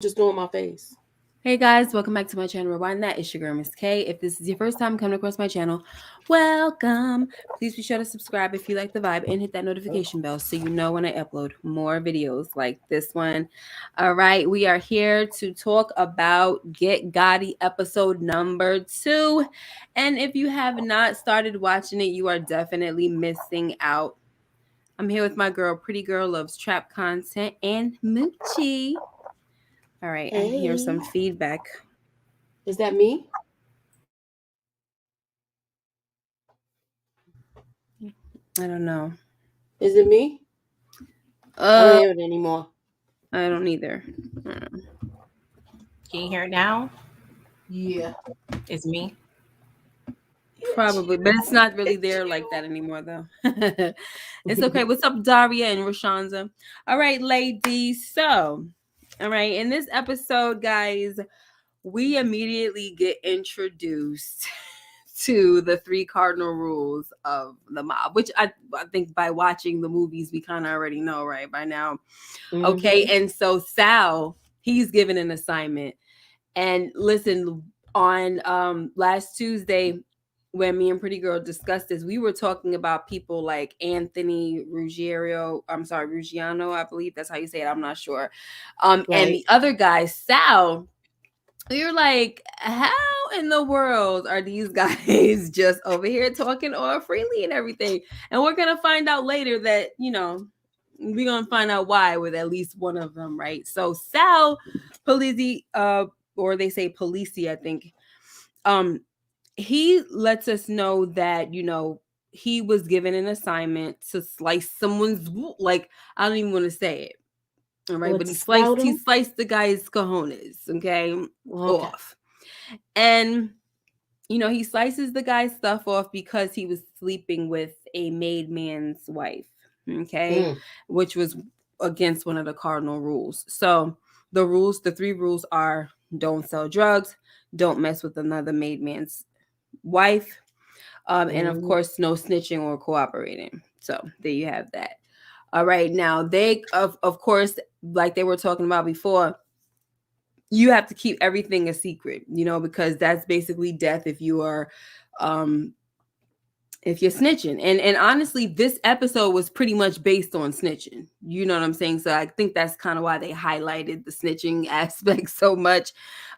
Just doing my face. Hey guys, welcome back to my channel. Rewind that. It's your girl, Miss K. If this is your first time coming across my channel, welcome. Please be sure to subscribe if you like the vibe and hit that notification bell so you know when I upload more videos like this one. All right, we are here to talk about Get Gotti episode number 2. And if you have not started watching it, you are definitely missing out. I'm here with my girl, Pretty Girl Loves Trap Content, and Moochie. All right, I hear Hey, some feedback. is that me? I don't know. Is it me? I don't Uh, hear it anymore. I don't either. Can you hear it now? Yeah. It's me. It's Probably, you. but it's not really It's there like you. that anymore, though. It's okay. What's up, Daria and Rashanza? All right, ladies. So, all right, in this episode, guys, we immediately get introduced to the three cardinal rules of the mob, which I think by watching the movies, we kind of already know, right, by now. Okay, Mm-hmm. and so Sal, he's given an assignment. And listen, on last Tuesday, when me and Pretty Girl discussed this, we were talking about people like Anthony Ruggiero. I'm sorry, Ruggiano, I believe that's how you say it. I'm not sure. And Right. the other guy, Sal, we were like, how in the world are these guys just over here talking all freely and everything? And we're gonna find out later that, we're gonna find out why with at least one of them, right? So Sal Polizzi, or they say Polisi, I think, um, he lets us know that, he was given an assignment to slice someone's like, I don't even want to say it. All right, What but to he spout sliced he him? sliced the guy's cojones, okay, Okay. off. And he slices the guy's stuff off because he was sleeping with a made man's wife, okay, Mm. which was against one of the cardinal rules. So the three rules are: don't sell drugs, don't mess with another made man's wife, and of Mm. course, no snitching or cooperating. So there you have that. All right, now they of course, like they were talking about before, you have to keep everything a secret, because that's basically death um if you're snitching. And honestly, this episode was pretty much based on snitching. You know what I'm saying? So I think that's kind of why they highlighted the snitching aspect so much.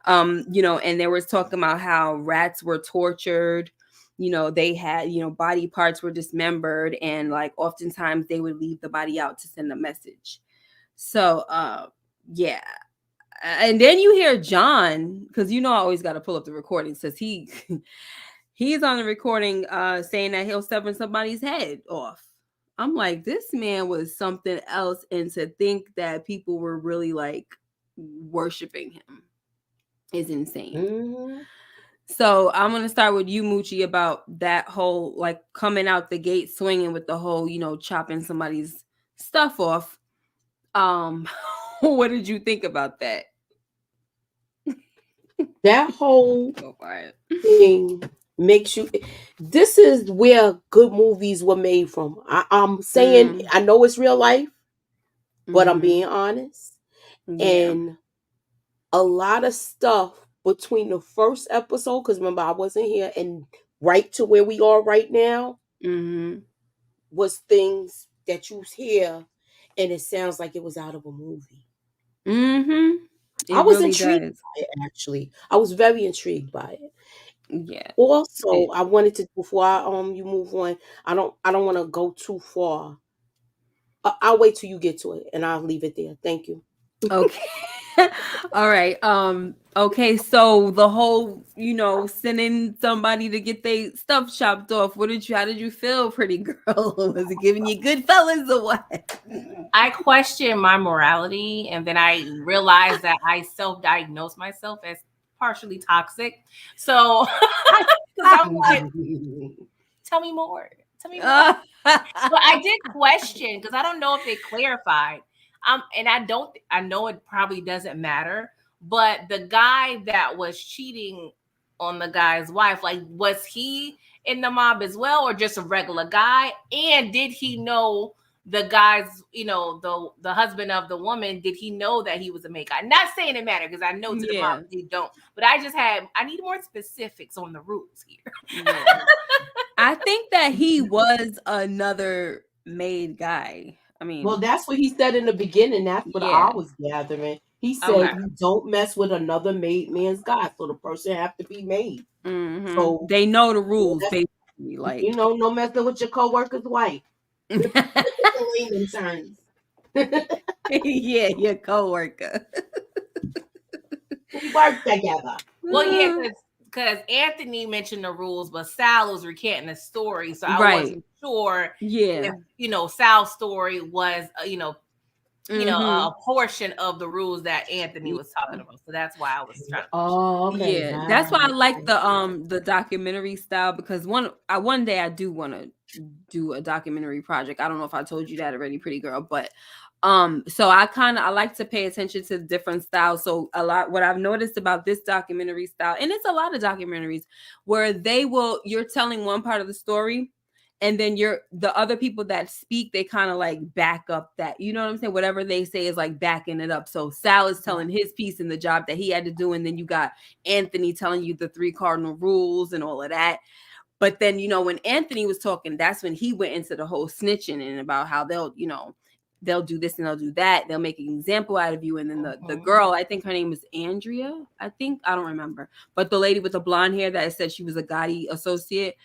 And they were talking about how rats were tortured. They had, body parts were dismembered, and like oftentimes they would leave the body out to send a message. So yeah. And then you hear John, because I always got to pull up the recording, says he's on the recording saying that he'll sever somebody's head off. I'm like, this man was something else, and to think that people were really like worshiping him is insane. Mm-hmm. So I'm gonna start with you, Moochie, about that whole like coming out the gate swinging with the whole, chopping somebody's stuff off. Um, what did you think about that? That whole Go for it. thing makes you. This is where good movies were made from. I'm saying, Mm, I know it's real life, but I'm mm-hmm. being honest. Yeah. And a lot of stuff between the first episode, because remember I wasn't here, and right to where we are right now, Mm-hmm. was things that you hear and it sounds like it was out of a movie. Mm-hmm. I It was really intrigued does. by it, actually. I was very intrigued by it. Yeah. Also, It, I wanted to, before you move on, I don't want to go too far. I'll wait till you get to it and I'll leave it there. Thank you. okay. All right. Okay, so the whole, sending somebody to get their stuff chopped off. How did you feel, pretty girl? Was it giving you good fellas or what? I questioned my morality, and then I realized that I self-diagnosed myself as partially toxic. So, because I'm like, tell me more, tell me more. But I did question because I don't know if they clarified. And I know it probably doesn't matter. But the guy that was cheating on the guy's wife, like, was he in the mob as well, or just a regular guy? And did he know the guy's, the husband of the woman, did he know that he was a maid guy? Not saying it mattered because I know to the bottom he don't. But I need more specifics on the rules here. Yeah. I think that he was another maid guy. I mean, well, that's what he said in the beginning. That's what I was gathering. He said you don't mess with another made man's guy, so the person have to be made. Mm-hmm. So they know the rules, basically. Like, no messing with your coworker's wife. Layman terms. Yeah, your coworker. We work together. Well, yeah, because Anthony mentioned the rules, but Sal was recanting the story, so I wasn't sure. Yeah, if, Sal's story was, a portion of the rules that Anthony was talking about. So that's why I was trying to. Oh, okay. Yeah, that's why I like the documentary style, because one day I do want to do a documentary project. I don't know if I told you that already, pretty girl, but so I like to pay attention to different styles. So what I've noticed about this documentary style, and it's a lot of documentaries where you're telling one part of the story, and then the other people that speak, they kind of like back up that, you know what I'm saying? Whatever they say is like backing it up. So Sal is telling his piece in the job that he had to do, and then you got Anthony telling you the 3 cardinal rules and all of that. But then, when Anthony was talking, that's when he went into the whole snitching and about how they'll do this and they'll do that. They'll make an example out of you. And then the girl, I think her name is Andrea. I don't remember. But the lady with the blonde hair that said she was a Gotti associate,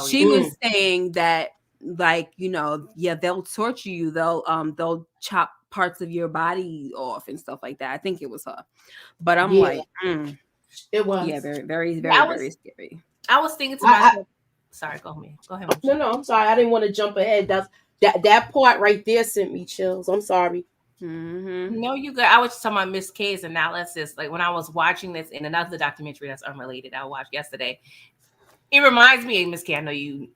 she was saying that, like, they'll torture you. They'll chop parts of your body off and stuff like that. I think it was her. But I'm like, it was. Yeah, very, very, very, very scary. I was thinking to myself, sorry, go ahead. No, I'm sorry. I didn't want to jump ahead. That part right there sent me chills. I'm sorry. Mm-hmm. No, you good. I was just talking about Miss K's analysis. Like when I was watching this in another documentary that's unrelated, I watched yesterday. It reminds me of Miss K. I know you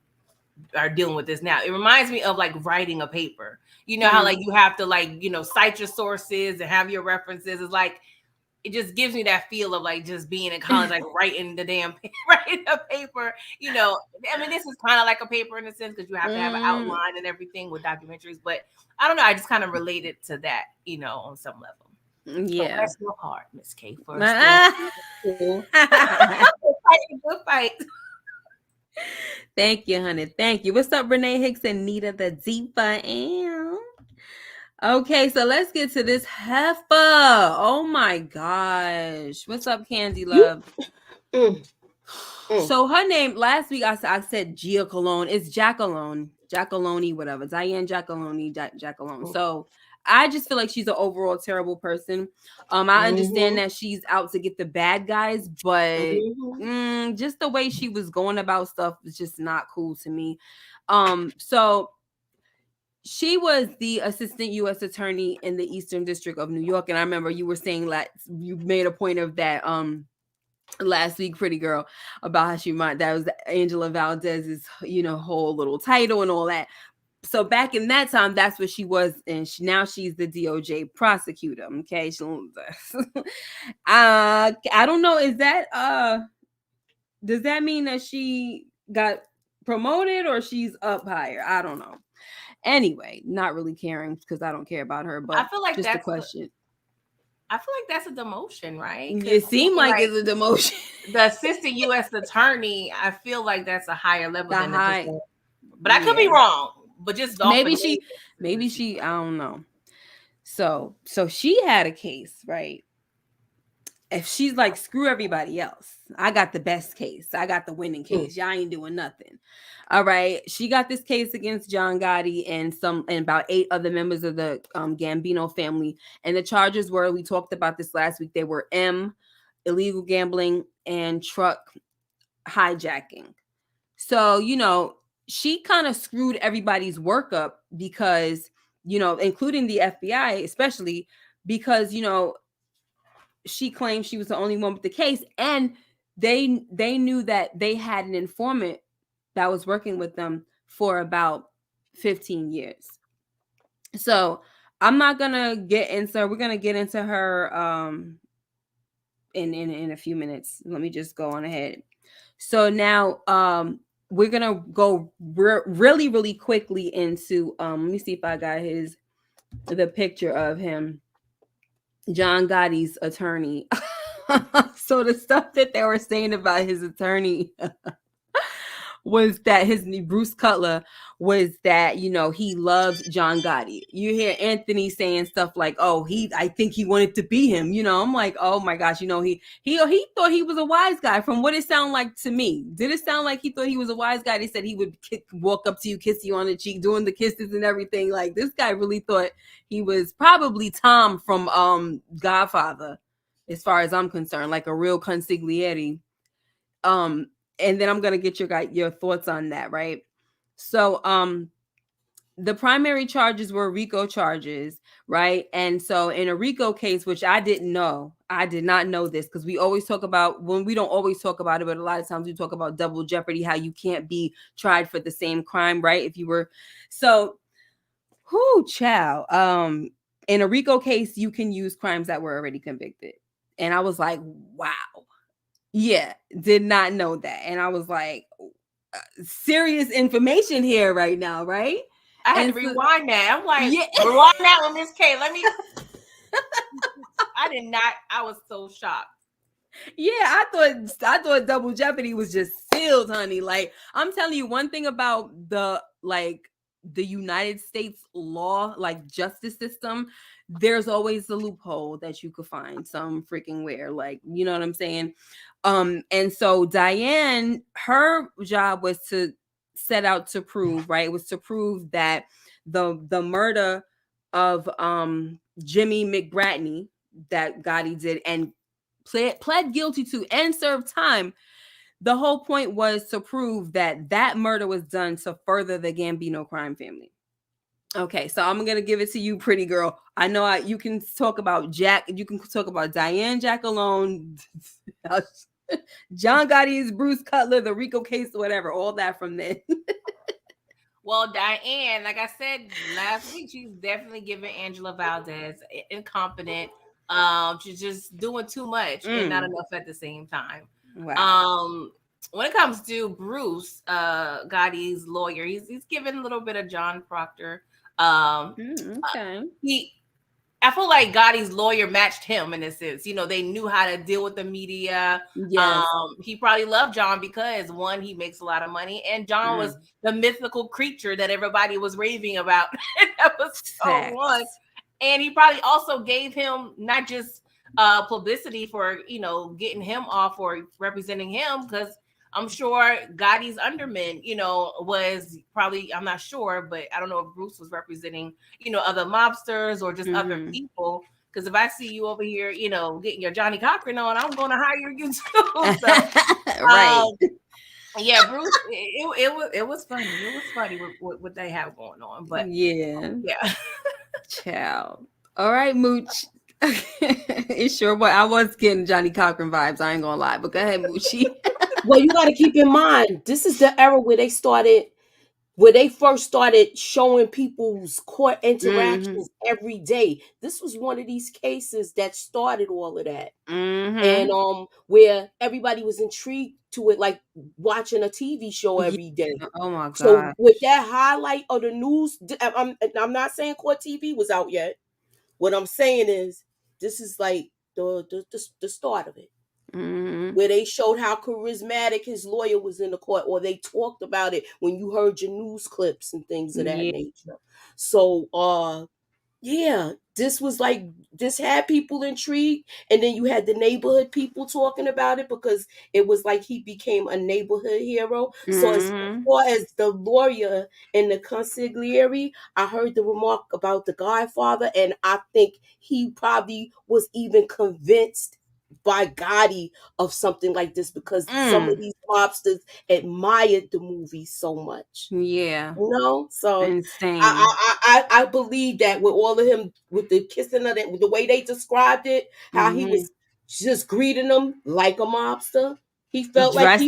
are dealing with this now. It reminds me of like writing a paper. You know how like you have to cite your sources and have your references. It's like it just gives me that feel of like just being in college, like writing a paper. I mean, this is kind of like a paper in a sense because you have to have an outline and everything with documentaries. But I don't know. I just kind of related to that, on some level. Yeah. So bless your heart, Miss K. For Fighting a good fight. Thank you, honey. Thank you. What's up, Renee Hicks and Nita the Diva? Okay, so let's get to this heifer. Oh my gosh. What's up, Candy Love? So her name, last week I said Gia Cologne. It's Jackalone, whatever. Diane Jackalone, Jackalone. So I just feel like she's an overall terrible person. I understand that she's out to get the bad guys, but just the way she was going about stuff was just not cool to me. So she was the assistant U.S. attorney in the Eastern District of New York. And I remember you were saying that you made a point of that last week, pretty girl, about how that was Angela Valdez's, whole little title and all that. So back in that time, that's what she was. And now she's the DOJ prosecutor. Okay. I don't know. Is that, does that mean that she got promoted or she's up higher? I don't know. Anyway, not really caring because I don't care about her, but I feel like just that's a question. I feel like that's a demotion, right? It seemed like it's a demotion. The assistant U.S. attorney, I feel like that's a higher level than the but I could be wrong. But just maybe she, I don't know. So she had a case, right? If she's like, screw everybody else, I got the best case. I got the winning case. Y'all ain't doing nothing. All right. She got this case against John Gotti and about 8 other members of the Gambino family. And the charges were, we talked about this last week, they were illegal gambling and truck hijacking. So, she kind of screwed everybody's work up because, including the FBI, especially because, she claimed she was the only one with the case, and they knew that they had an informant that was working with them for about 15 years. So I'm not gonna get into. We're gonna get into her in a few minutes. Let me just go on ahead. So now we're gonna go really, really quickly into let me see if I got the picture of him, John Gotti's attorney. So the stuff that they were saying about his attorney was that his Bruce Cutler was that, you know, he loves John Gotti. You hear Anthony saying stuff like, "Oh, I think he wanted to be him." You know, I'm like, "Oh my gosh," you know, he thought he was a wise guy. From what it sounded like to me, did it sound like he thought he was a wise guy? They said he would walk up to you, kiss you on the cheek, doing the kisses and everything. Like, this guy really thought he was probably Tom from Godfather, as far as I'm concerned, like a real consigliere. Um, and then I'm gonna get your thoughts on that, right? So, the primary charges were RICO charges, right? And so in a RICO case, which I did not know this, because we always talk about, when we don't always talk about it, but a lot of times we talk about double jeopardy, how you can't be tried for the same crime, right? If you were, so, child. In a RICO case, you can use crimes that were already convicted. And I was like, wow. Yeah, did not know that. And I was like, serious information here right now, right? I had And to rewind that. I'm like, yeah. rewind that one, Miss K. Let me. I did not. I was so shocked. Yeah, I thought double jeopardy was just sealed, honey. Like, I'm telling you, one thing about the United States law, like justice system, there's always a loophole that you could find some freaking where. Like, you know what I'm saying? And so Diane, her job was to set out to prove, right? It was to prove that the murder of Jimmy McBratney that Gotti did and pled guilty to and served time. The whole point was to prove that murder was done to further the Gambino crime family. Okay, so I'm gonna give it to you, pretty girl. I know you can talk about Jack. You can talk about Diane Jack alone, John Gotti's, Bruce Cutler, the RICO case, whatever, all that from then. Well, Diane, like I said last week, she's definitely giving Angela Valdez incompetent. She's just doing too much and not enough at the same time. Wow. When it comes to Bruce, Gotti's lawyer, he's giving a little bit of John Proctor. Okay. I feel like Gotti's lawyer matched him in a sense. You know, they knew how to deal with the media. Yes. He probably loved John because, one, he makes a lot of money, and John was the mythical creature that everybody was raving about in episode 1. And he probably also gave him not just publicity for, you know, getting him off or representing him, because I'm sure Gotti's underman, you know, was probably, I'm not sure, but I don't know if Bruce was representing, you know, other mobsters or just other people. Because if I see you over here, you know, getting your Johnny Cochran on, I'm going to hire you too. So, right. Yeah, Bruce, it was funny. It was funny what they have going on. But yeah. Ciao. All right, Mooch. It sure was. I was getting Johnny Cochran vibes. I ain't gonna lie, but go ahead, Moochie. Well, you got to keep in mind, this is the era where they first started showing people's court interactions every day. This was one of these cases that started all of that. And where everybody was intrigued to it, like watching a TV show every day. Oh my god. So with that highlight of the news, I'm not saying court TV was out yet. What I'm saying is this is like the start of it. Where they showed how charismatic his lawyer was in the court, or they talked about it when you heard your news clips and things of that nature. So yeah, this had people intrigued, and then you had the neighborhood people talking about it because it was like he became a neighborhood hero. So as far as the lawyer and the consigliere, I heard the remark about the Godfather, and I think he probably was even convinced by Gotti of something like this because some of these mobsters admired the movie so much. Yeah. You know? So insane. I believe that with all of him, with the kissing of it, the way they described it, how he was just greeting them like a mobster. He felt like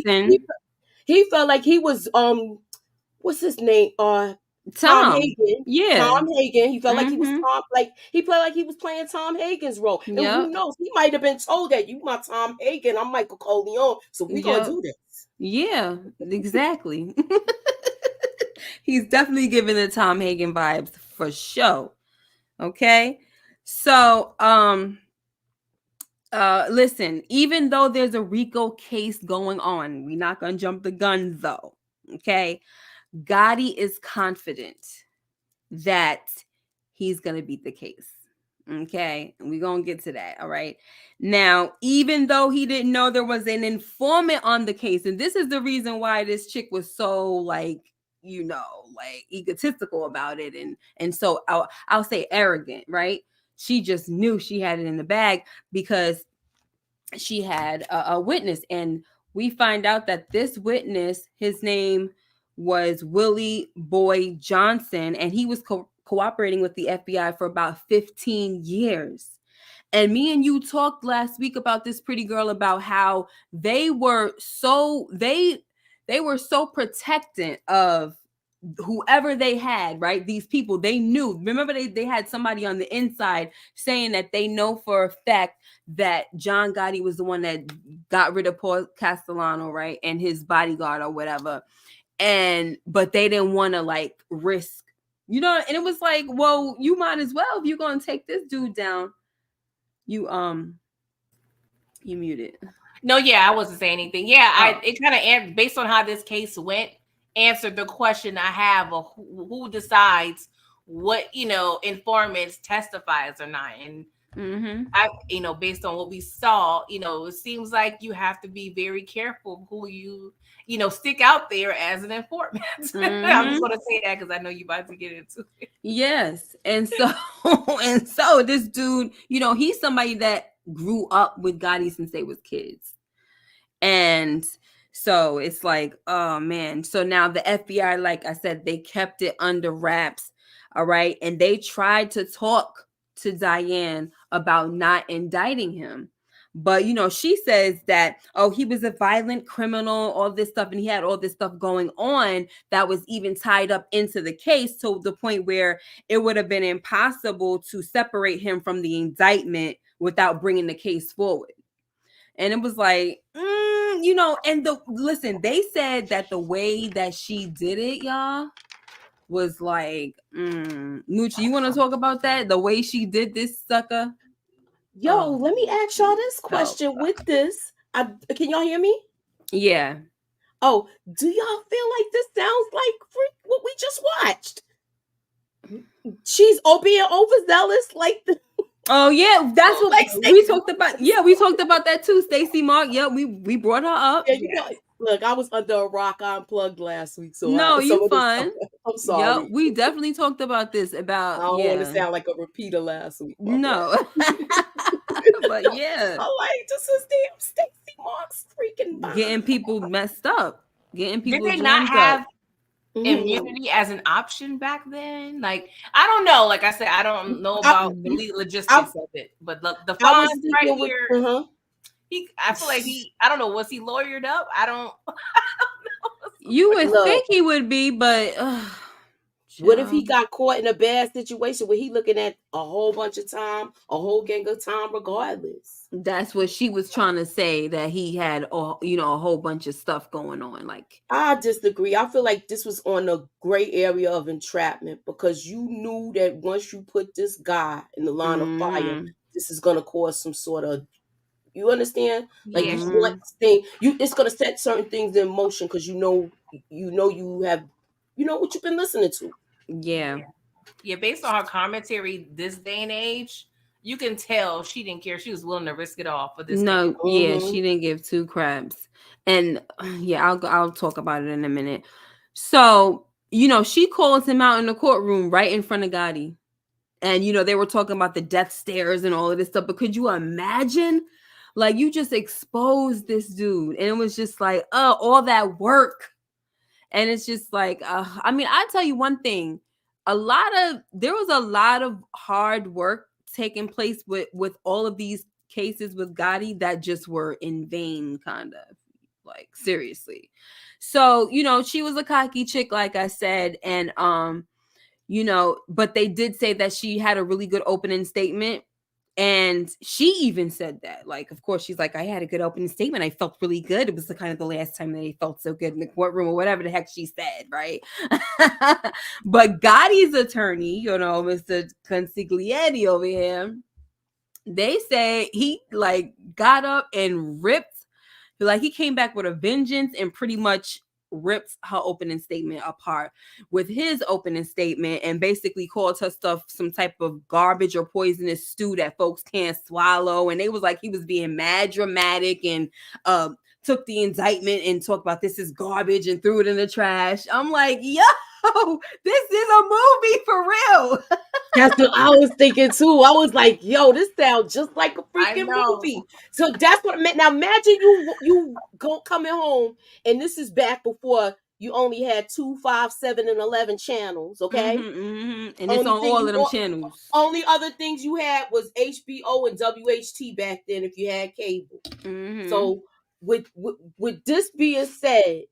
he felt like he was what's his name? Tom Tom. Hagen. Yeah. Tom Hagen. He felt like he was Mhm. Tom, like he felt like he was playing Tom Hagen's role. And who Yep. knows? He might have been told that you my Tom Hagen, I'm Michael Corleone, so we're gonna Yep. do this. Yeah, exactly. He's definitely giving the Tom Hagen vibes for sure. Okay. So, listen, even though there's a RICO case going on, we're not gonna jump the gun though. Okay. Gotti is confident that he's gonna beat the case. Okay, and we're gonna get to that. All right. Now, even though he didn't know there was an informant on the case, and this is the reason why this chick was so like, like egotistical about it, and so I'll say arrogant, right? She just knew she had it in the bag because she had a witness, and we find out that this witness, his name was Willie Boy Johnson, and he was cooperating with the FBI for about 15 years. And me and you talked last week about this pretty girl, about how they were so protectant of whoever they had, right? These people, they knew. Remember, they had somebody on the inside saying that they know for a fact that John Gotti was the one that got rid of Paul Castellano, right? And his bodyguard or whatever. But they didn't want to like risk, and it was like, well, you might as well, if you're gonna take this dude down. You muted. No, yeah, I wasn't saying anything. Yeah, it kind of, based on how this case went, answered the question I have of who decides what informants testifies or not. And I, based on what we saw, it seems like you have to be very careful who you stick out there as an informant. I'm just going to say that because I know you're about to get into it. Yes, and so this dude, he's somebody that grew up with Gotti since they was kids. And so it's like, oh man. So now the FBI, like I said, they kept it under wraps. All right. And they tried to talk to Diane about not indicting him. But, she says that, oh, he was a violent criminal, all this stuff. And he had all this stuff going on that was even tied up into the case, to the point where it would have been impossible to separate him from the indictment without bringing the case forward. And it was like, and listen, they said that the way that she did it, y'all, was like, Moochie, you want to talk about that? The way she did this sucker? Yo, let me ask y'all this question with this. Can y'all hear me? Yeah. Oh, do y'all feel like this sounds like what we just watched? She's being overzealous, like the. Oh yeah, that's what we talked about. Yeah, we talked about that too. Stacey Mark. Yeah, we brought her up. Yeah, look, I was under a rock, unplugged last week, so no, you fine. I'm sorry. Yep, we definitely talked about this. I don't want to sound like a repeater last week. No, but yeah, I like this is damn Stacey Mark's freaking bomb. Getting people messed up, getting people. Did they not have immunity as an option back then? Like, I don't know. Like I said, I don't know about the logistics of it, but the Fonz right here, I feel like I don't know, was he lawyered up? I don't know. You would think he would be, but what if he got caught in a bad situation where he looking at a whole bunch of time, a whole gang of time, regardless? That's what she was trying to say, that he had, a whole bunch of stuff going on. Like, I disagree. I feel like this was on the gray area of entrapment, because you knew that once you put this guy in the line of fire, this is going to cause some sort of, you understand? Like, you want this thing, it's going to set certain things in motion, because you know what you've been listening to. Yeah, based on her commentary this day and age, you can tell she didn't care. She was willing to risk it all for this. No, yeah, she didn't give two craps. And yeah, I'll talk about it in a minute. So, she calls him out in the courtroom right in front of Gotti. And, they were talking about the death stares and all of this stuff. But could you imagine? Like, you just exposed this dude. And it was just like, all that work. And it's just like, I tell you one thing. There was a lot of hard work taking place with all of these cases with Gotti that just were in vain, kind of, like, seriously. So, she was a cocky chick, like I said, and But they did say that she had a really good opening statement. And she even said that, like, of course, she's like, I had a good opening statement. I felt really good. It was the kind of the last time that I felt so good in the courtroom, or whatever the heck she said, right? But Gotti's attorney, Mr. Consigliere over here, they say he like got up and ripped, like he came back with a vengeance and pretty much ripped her opening statement apart with his opening statement, and basically called her stuff some type of garbage or poisonous stew that folks can't swallow. And they was like, he was being mad dramatic, and took the indictment and talked about this is garbage and threw it in the trash. I'm like, yo, this is a movie for real. That's what I was thinking too. I was like, yo, this sounds just like a freaking movie. So that's what I meant. Now imagine you go coming home, and this is back before you only had 2, 5, 7, and 11 channels, okay? And it's on all of them channels. Only other things you had was HBO and WHT back then if you had cable. So with this being said,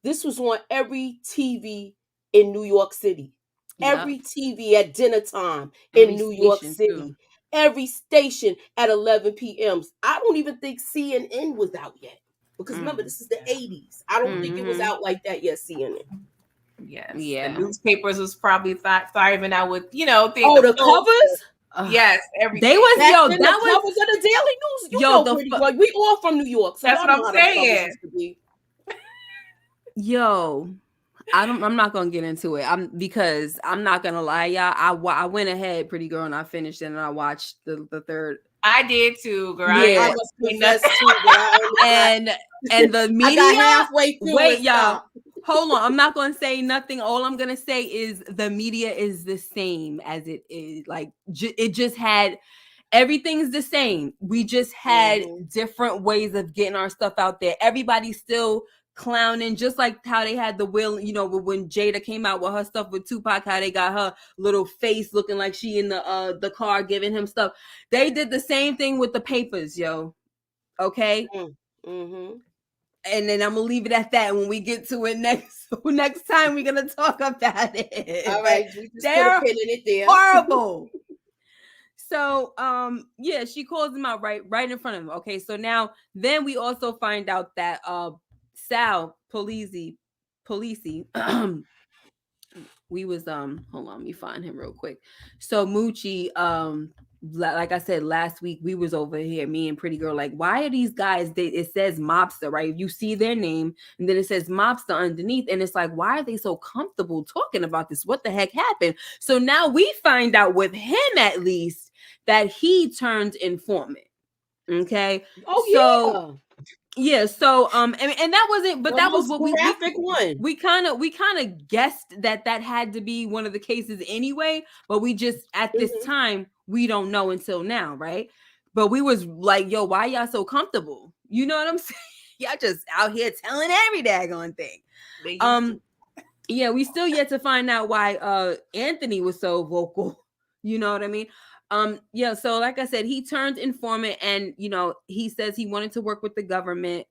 this was on every TV in New York City. Every TV at dinner time in New York City. Too. Every station at 11 p.m. I don't even think CNN was out yet. Because remember, this is the 80s. I don't think it was out like that yet, CNN. Yes. Yeah. The newspapers was probably thriving out with, things. The covers? Yes. Everything. They was, that was covers of the Daily News. Pretty well. We all from New York. So that's what I'm saying. I'm not gonna get into it. Because I'm not gonna lie, y'all. I went ahead, Pretty Girl, and I finished it, and I watched the third. I did too, girl. Yeah. I must confess too, and the media. I got halfway through. Wait, y'all. Hold on. I'm not gonna say nothing. All I'm gonna say is the media is the same as it is. Like it just had. Everything's the same. We just had different ways of getting our stuff out there. Everybody's still clowning, just like how they had the will, when Jada came out with her stuff with Tupac, how they got her little face looking like she in the car giving him stuff. They did the same thing with the papers, yo. Okay. And then I'm gonna leave it at that. When we get to it next time, we're gonna talk about it. All right, they're horrible. So, she calls him out right in front of him. Okay, so then we also find out that Sal Polisi, we was hold on, let me find him real quick. So Moochie, like I said last week, we was over here, me and Pretty Girl, like, why are these guys? It says mobster, right? You see their name, and then it says mobster underneath, and it's like, why are they so comfortable talking about this? What the heck happened? So now we find out with him at least that he turned informant. Okay. Yeah, so and that wasn't, but that was what we kind of guessed that had to be one of the cases anyway, but we just at this time we don't know until now, right? But we was like, yo, why y'all so comfortable? You know what I'm saying? Y'all just out here telling every daggone thing. Yeah, we still yet to find out why Anthony was so vocal. You know what I mean? So like I said, he turned informant, and he says he wanted to work with the government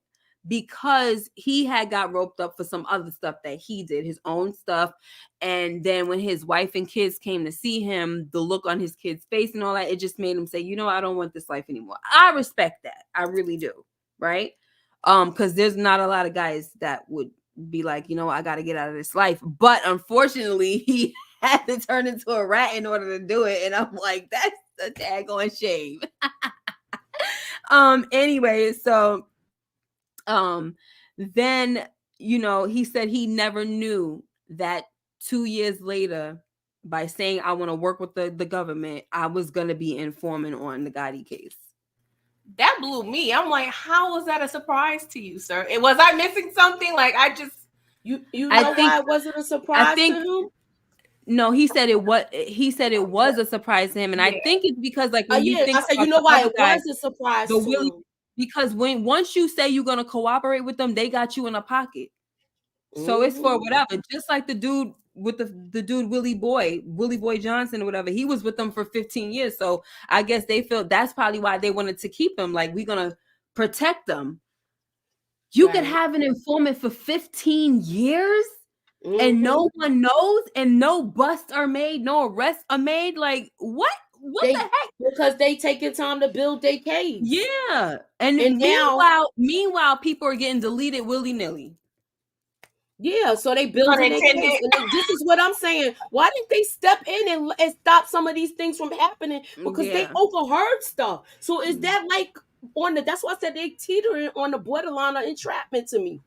because he had got roped up for some other stuff that he did, his own stuff. And then when his wife and kids came to see him, the look on his kid's face and all that, it just made him say, I don't want this life anymore. I respect that. I really do. Right? Because there's not a lot of guys that would be like, I got to get out of this life. But unfortunately, he had to turn into a rat in order to do it. And I'm like, that's a daggone shame. Anyway, so then, he said he never knew that 2 years later, by saying I want to work with the government, I was going to be informing on the Gotti case. That blew me. I'm like, how was that a surprise to you, sir? Was I missing something? Like, I just... You know why it wasn't a surprise to him? No, he said it was. He said it was a surprise to him, and I think it's because, like, when you think, I said, why it was a surprise to him? Because once you say you're gonna cooperate with them, they got you in a pocket. So it's for whatever. Just like the dude with the dude Willie Boy Johnson or whatever, he was with them for 15 years. So I guess they felt that's probably why they wanted to keep him. Like, we're gonna protect them. You could have an informant for 15 years. and no one knows, and no busts are made, no arrests are made. Like what? What the heck? Because they taking time to build their case. Yeah, and now, meanwhile, people are getting deleted willy nilly. Yeah, so they building their case, and this is what I'm saying. Why didn't they step in and stop some of these things from happening? Because they overheard stuff. So is that like on the? That's why I said they teetering on the borderline of entrapment to me.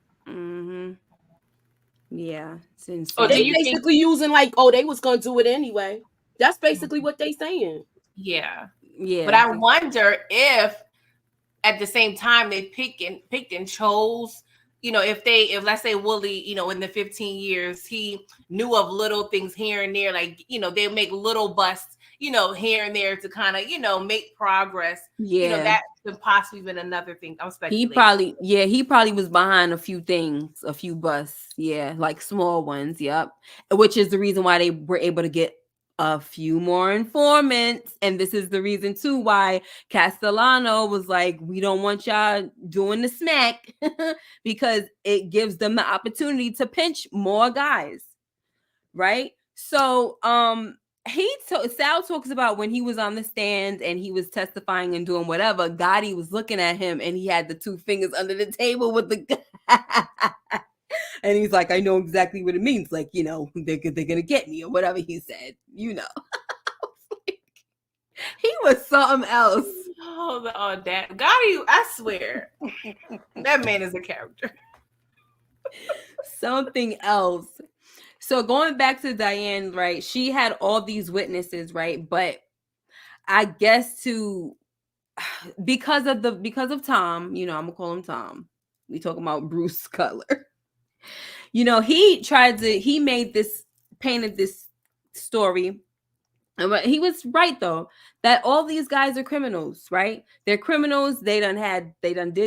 Yeah, it's insane. So they basically using like, oh, they was gonna do it anyway. That's basically what they saying. Yeah. But I wonder if at the same time they picked and chose, if let's say Wooly, in the 15 years, he knew of little things here and there, like, they make little busts, here and there to kind of, make progress. That could possibly been another thing. I'm speculating. He probably was behind a few things, a few busts. Yeah, like small ones. Yep. Which is the reason why they were able to get a few more informants. And this is the reason too why Castellano was like, we don't want y'all doing the smack because it gives them the opportunity to pinch more guys. Right. So Sal talks about when he was on the stand and he was testifying and doing whatever, Gotti was looking at him and he had the two fingers under the table with the and he's like, I know exactly what it means. Like, they're going to get me or whatever he said, He was something else. Oh, that Gotti, I swear. That man is a character. Something else. So going back to Diane, right? She had all these witnesses, right? But I guess because of Tom, I'm gonna call him Tom. We talking about Bruce Cutler. Painted this story. But he was right though, that all these guys are criminals, right? They're criminals. They done did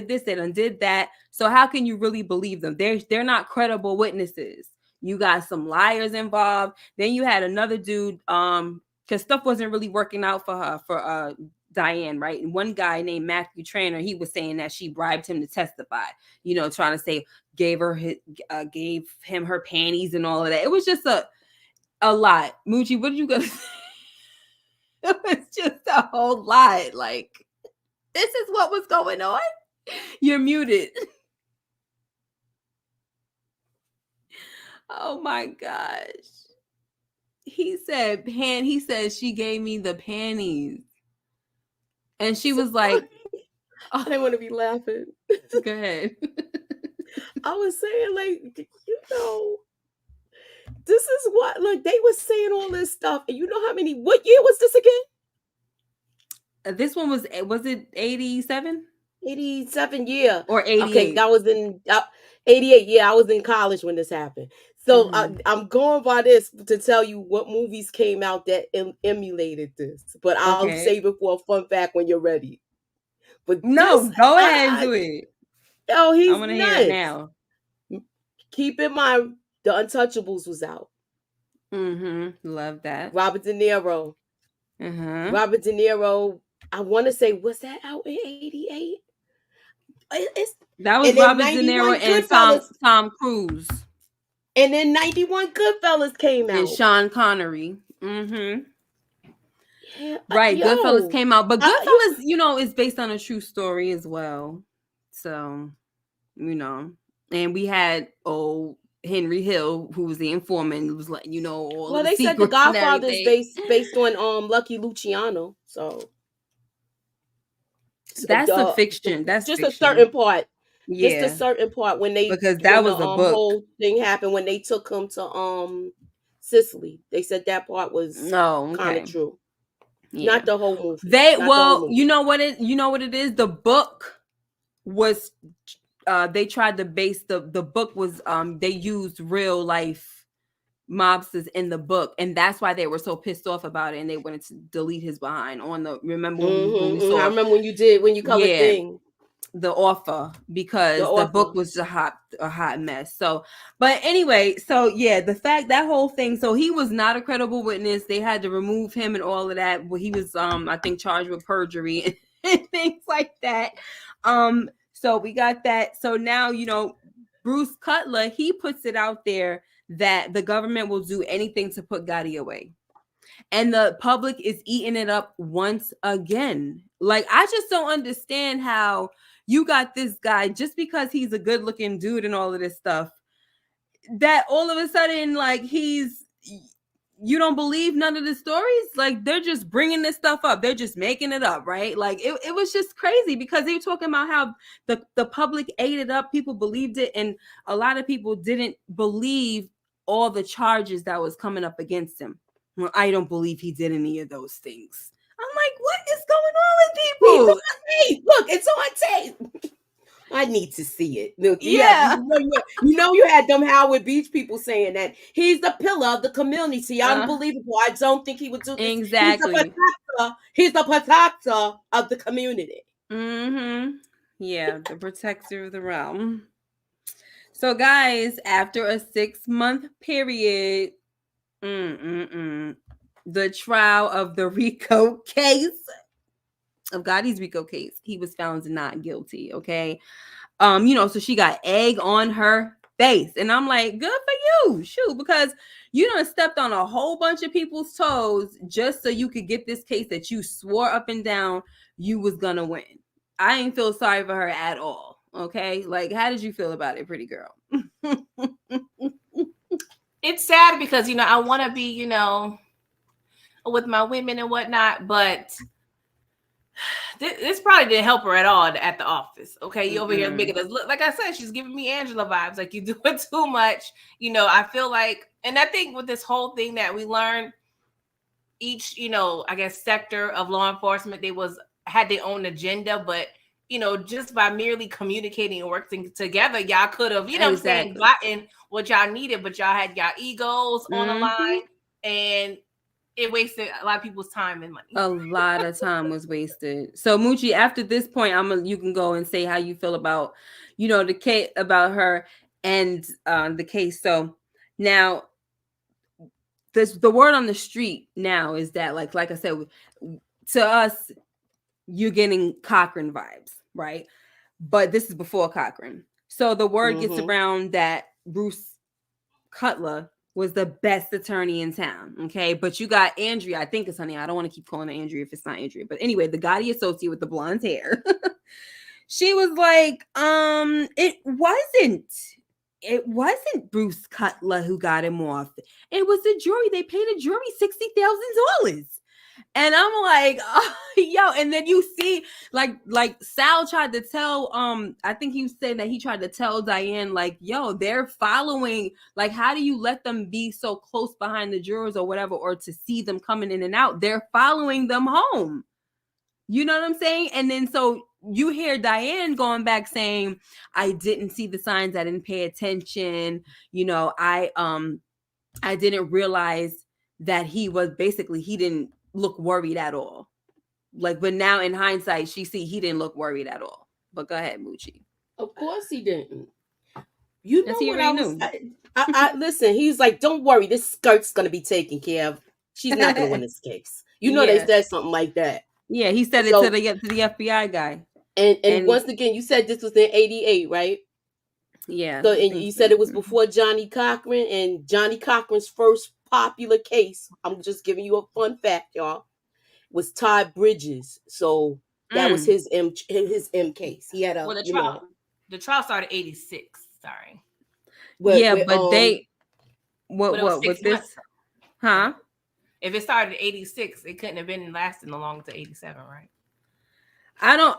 this, they done did that. So how can you really believe them? They're not credible witnesses. You got some liars involved. Then you had another dude, because stuff wasn't really working out for her, for Diane, right? And one guy named Matthew Trainer, he was saying that she bribed him to testify, trying to say gave him her panties and all of that. It was just a lot. Moochie, what did you gonna say? It was just a whole lot. Like, this is what was going on. You're muted. Oh my gosh. He said she gave me the panties. And she was like, I didn't want to be laughing. Go ahead. I was saying, like, this is what, like, they were saying all this stuff. And what year was this again? This one was it 87? 87, yeah. Or 88. Okay, that was in 88. Yeah, I was in college when this happened. So I'm going by this to tell you what movies came out that emulated this. But I'll save it for a fun fact when you're ready. But no, go ahead and do it. Oh, he's I want to hear it now. Keep in mind, The Untouchables was out. Love that. Robert De Niro. Robert De Niro, I want to say, was that out in 88? That was Robert De Niro and Tom Cruise. And then 91 Goodfellas came out. And Sean Connery. Yeah, right. Goodfellas came out. But Goodfellas, is based on a true story as well. So, and we had Henry Hill, who was the informant, who was like, all well, they said The Godfather is based on Lucky Luciano. So that's a fiction. That's just fiction. A certain part. Yeah, just a certain part because that was the book. Whole thing happened when they took him to Sicily. They said that part was kind of true. Yeah. Not the whole movie. You know what it is. The book was they tried to base the book was they used real life mobsters in the book, and that's why they were so pissed off about it, and they wanted to delete his behind on the. Remember when we saw? I remember when you colored thing. The offer, because the book was a hot mess. So, but anyway, so yeah, the fact that whole thing. So he was not a credible witness. They had to remove him and all of that. Well, he was I think charged with perjury and things like that. So we got that. So now Bruce Cutler, he puts it out there that the government will do anything to put Gotti away. And the public is eating it up once again. Like, I just don't understand how you got this guy just because he's a good looking dude and all of this stuff, that all of a sudden, like, you don't believe none of the stories. Like, they're just bringing this stuff up. They're just making it up, right? Like, it was just crazy because they were talking about how the public ate it up. People believed it. And a lot of people didn't believe all the charges that was coming up against him. Well, I don't believe he did any of those things. I'm like, what is going on with people? Look, it's on tape. I need to see it. Look, Yeah. you know you had them Howard Beach people saying that he's the pillar of the community. Unbelievable. I don't think he would do this. Exactly. He's the protector of the community. Mm-hmm. Yeah, the protector of the realm. So, guys, after a 6-month period, the trial of the RICO case, of Gotti's RICO case, he was found not guilty. Okay. So she got egg on her face. And I'm like, good for you. Shoot, because you done stepped on a whole bunch of people's toes just so you could get this case that you swore up and down you was gonna win. I ain't feel sorry for her at all. Okay. Like, how did you feel about it, pretty girl? It's sad because, I want to be, with my women and whatnot, but this probably didn't help her at all at the office. Okay, you over here making us look, like I said, she's giving me Angela vibes. Like, you're doing too much. I feel like, and I think with this whole thing that we learned, each, I guess, sector of law enforcement, had their own agenda, but just by merely communicating and working together, y'all could have, Exactly. gotten what y'all needed, but y'all had y'all egos on the line, and it wasted a lot of people's time and money. A lot of time was wasted. So, Moochie, after this point, you can go and say how you feel about, the case, about her and the case. So now, the word on the street now is that, like I said, to us, you're getting Cochran vibes, right? But this is before Cochran. So the word gets around that Bruce Cutler was the best attorney in town. Okay. But you got Andrea, I think it's her name. I don't want to keep calling her Andrea if it's not Andrea. But anyway, the Gotti associate with the blonde hair. She was like, it wasn't Bruce Cutler who got him off. It was the jury. They paid a jury $60,000. And I'm like, oh, yo, and then you see, like Sal tried to tell, I think he said that he tried to tell Diane, like, yo, they're following, like, how do you let them be so close behind the jurors or whatever, or to see them coming in and out? They're following them home. You know what I'm saying? And then so you hear Diane going back saying, I didn't see the signs. I didn't pay attention. I didn't realize that he didn't look worried at all. Like, but now in hindsight, he didn't look worried at all. But go ahead, Moochie. Of course he didn't. You know what I was? I listen. He's like, don't worry, this skirt's gonna be taken care of. She's not gonna win this case. They said something like that. Yeah, he said it to the FBI guy. And once again, you said this was in '88, right? Yeah. So and you said it was before Johnny Cochran, and Johnny Cochran's first popular case, I'm just giving you a fun fact, y'all, was Todd Bridges. So that was his M case. He had the trial started '86. Sorry. What was this? Huh? If it started '86, it couldn't have been lasting along to '87, right? I don't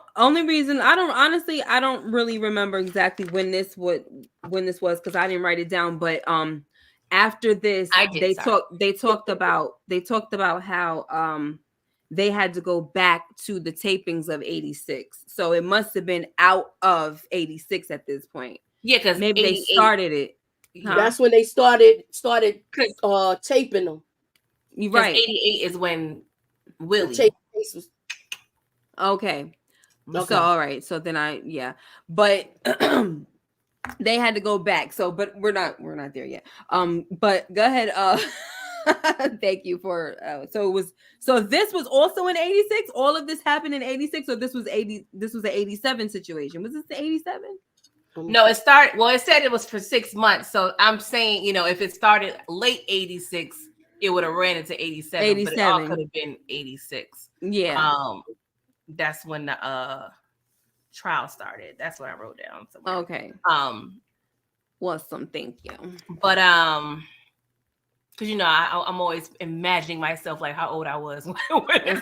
really remember exactly when this was, because I didn't write it down. But after this, they talked about how they had to go back to the tapings of '86. So it must have been out of '86 at this point. Yeah, because maybe they started it. Huh? That's when they started taping them. You're right. '88 is when Willie. Was... Okay. So all right. So then but they had to go back. So, but we're not there yet. But go ahead. Thank you for. So this was also in '86. All of this happened in '86. So this was an '87 situation. Was this the '87? No, it started. Well, it said it was for 6 months. So I'm saying, if it started late '86, it would have ran into '87, but it all could have been '86. Yeah. That's when the trial started. That's what I wrote down somewhere. Okay. Awesome. Thank you. But because I'm always imagining myself like how old I was when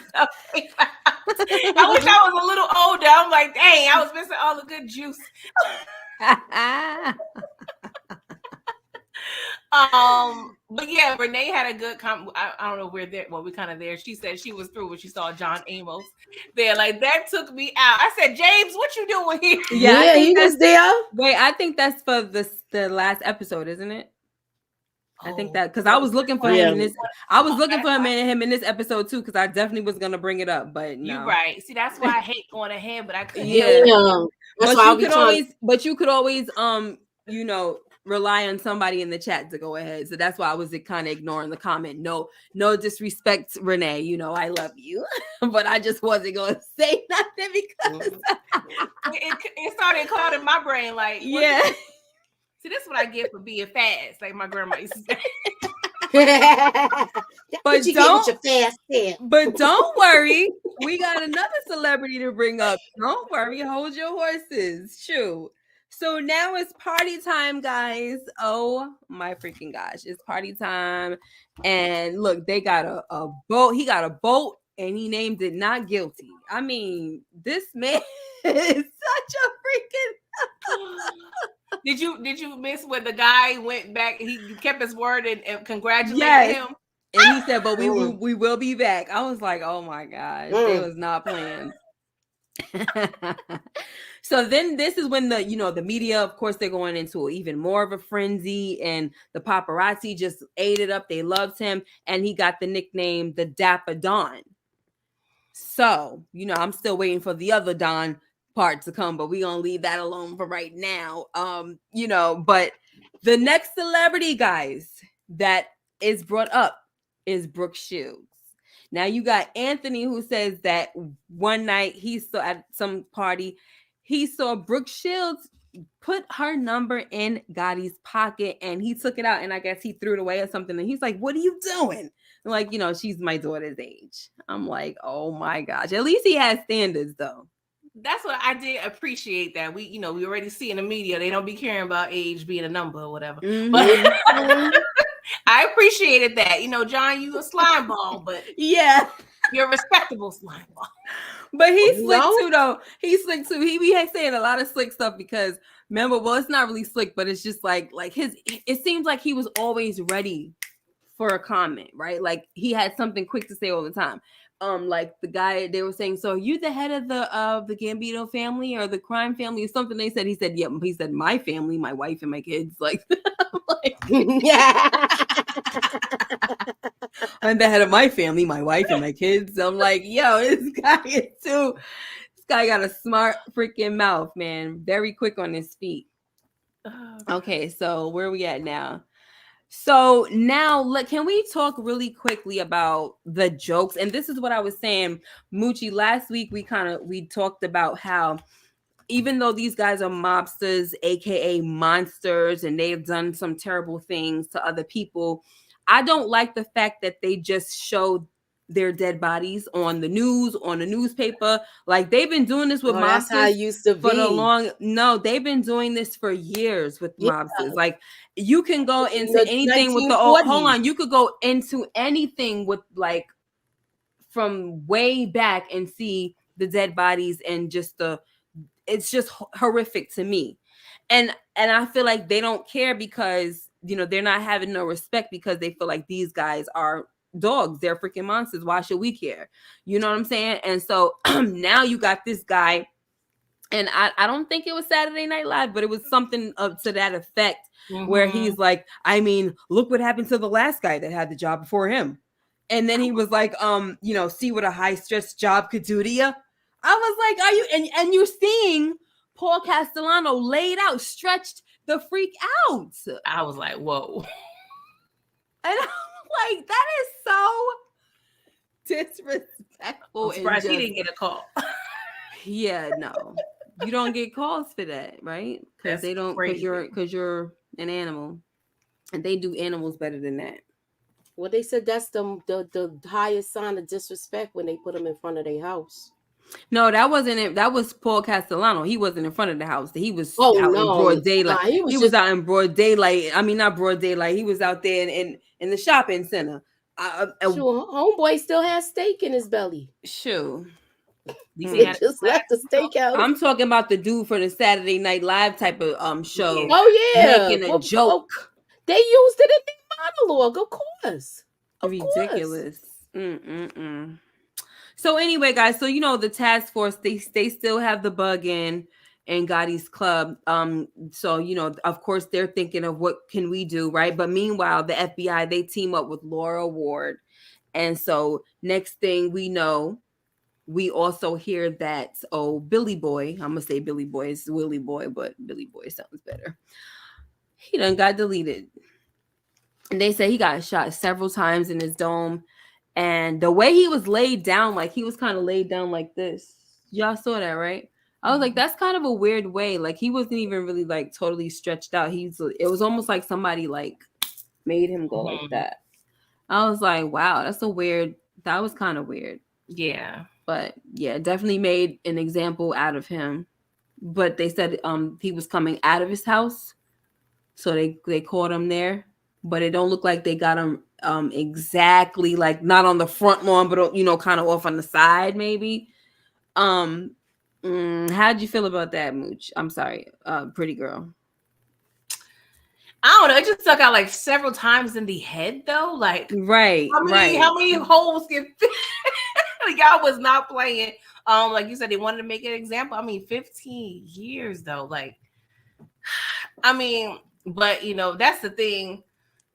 stuff came out. I wish I was a little older. I'm like, dang, I was missing all the good juice. But yeah, Renee had a good I don't know where there. Well, we kind of there. She said she was through when she saw John Amos there. Like that took me out. I said, James, what you doing here? Yeah, he was there. Wait, I think that's for the last episode, isn't it? I think that because I was looking for him in this. I was looking for him in this episode too, because I definitely was gonna bring it up, but no. You're right. See, that's why I hate going ahead, but I couldn't. Yeah. But you could always rely on somebody in the chat to go ahead. So that's why I was kind of ignoring the comment. No disrespect, Renee. I love you, but I just wasn't gonna say nothing because it started clouding my brain. Like, yeah. See, this is what I get for being fast, like my grandma used to say. But don't worry, we got another celebrity to bring up. Don't worry, hold your horses. Shoot. So now it's party time, guys. Oh my freaking gosh, it's party time. And look, they got a boat. He got a boat and he named it Not Guilty. I mean, this man is such a freaking Did you miss when the guy went back? He kept his word and congratulated him. And he said, "But we will be back." I was like, "Oh my gosh, they was not playing." So then this is when the media, of course, they're going into even more of a frenzy, and the paparazzi just ate it up. They loved him, and he got the nickname the Dapper Don. So I'm still waiting for the other Don part to come, but we're gonna leave that alone for right now. But the next celebrity, guys, that is brought up is Brooke Shields. Now you got Anthony, who says that one night he saw at some party, he saw Brooke Shields put her number in Gotti's pocket, and he took it out, and I guess he threw it away or something, and he's like, "What are you doing?" I'm like, she's my daughter's age. I'm like, oh my gosh, at least he has standards though. That's what I did appreciate, that we already see in the media, they don't be caring about age being a number or whatever. Mm-hmm. But I appreciated that. John, you a slime ball, but yeah, you're a respectable slime ball. But he's slick too, though. He's slick too. He be saying a lot of slick stuff because remember, well, it's not really slick, but it's just like it seems like he was always ready for a comment, right? Like he had something quick to say all the time. Like the guy, they were saying, "So are you the head of the Gambino family or the crime family or something?" They said, he said, "Yep." He said, "My family, my wife and my kids." Like, yeah. I'm the head of my family, my wife and my kids. I'm like, yo, this guy got a smart freaking mouth, man. Very quick on his feet. Okay, so where are we at now? So now, can we talk really quickly about the jokes? And this is what I was saying, Moochie. Last week, we talked about how even though these guys are mobsters, aka monsters, and they've done some terrible things to other people, I don't like the fact that they just showed their dead bodies on the news, on the newspaper. Like they've been doing this with mobsters. That's how it used to be. No, they've been doing this for years with mobsters. Like you can go into anything with the old. Hold on, you could go into anything with like from way back and see the dead bodies and just it's just horrific to me. And I feel like they don't care because they're not having no respect because they feel like these guys are dogs. They're freaking monsters. Why should we care? You know what I'm saying? And so now you got this guy, and I don't think it was Saturday Night Live, but it was something to that effect, where he's like, I mean, look what happened to the last guy that had the job before him. And then he was like, see what a high stress job could do to you. I was like, are you, and you're seeing Paul Castellano laid out, stretched the freak out. I was like, whoa. And I'm like, that is so disrespectful. I'm surprised he didn't get a call. Yeah, no. You don't get calls for that, right? Because That's they don't. crazy. Because you're an animal, and they do animals better than that. Well, they said that's the highest sign of disrespect when they put them in front of their house. No, that wasn't it. That was Paul Castellano. He wasn't in front of the house. He was Oh out in no, broad daylight. nah, he He was was just out in broad daylight. I mean, not broad daylight. He was out there in the shopping center. sure. Homeboy still has steak in his belly. Sure. At least he They had just left the steakhouse. I'm talking about the dude for the Saturday Night Live type of show. Yeah. Oh yeah, Making a well, joke. they used it in their monologue, of course. Of course. Ridiculous. Mm-mm-mm. So anyway, guys, so the task force, they still have the bug in Gotti's club. So of course they're thinking of what can we do, right? But meanwhile, the FBI, they team up with Laura Ward. And so next thing we know, we also hear that Billy Boy, I'm gonna say Billy Boy, it's Willie Boy, but Billy Boy sounds better. He done got deleted. And they say he got shot several times in his dome. And the way he was laid down, like he was kind of laid down like this. Y'all saw that, right? I was like, that's kind of a weird way. Like he wasn't even really like totally stretched out. It was almost like somebody like made him go like that. I was like, wow, that was kind of weird. Yeah. But yeah, definitely made an example out of him. But they said he was coming out of his house. So they caught him there. But it don't look like they got him exactly like not on the front lawn, but kind of off on the side maybe. How'd you feel about that, Mooch? I'm sorry, pretty girl. I don't know. It just stuck out like several times in the head though. Like right. How many holes get fit? Y'all was not playing. Like you said, they wanted to make an example. I mean, 15 years though. Like, I mean, but that's the thing.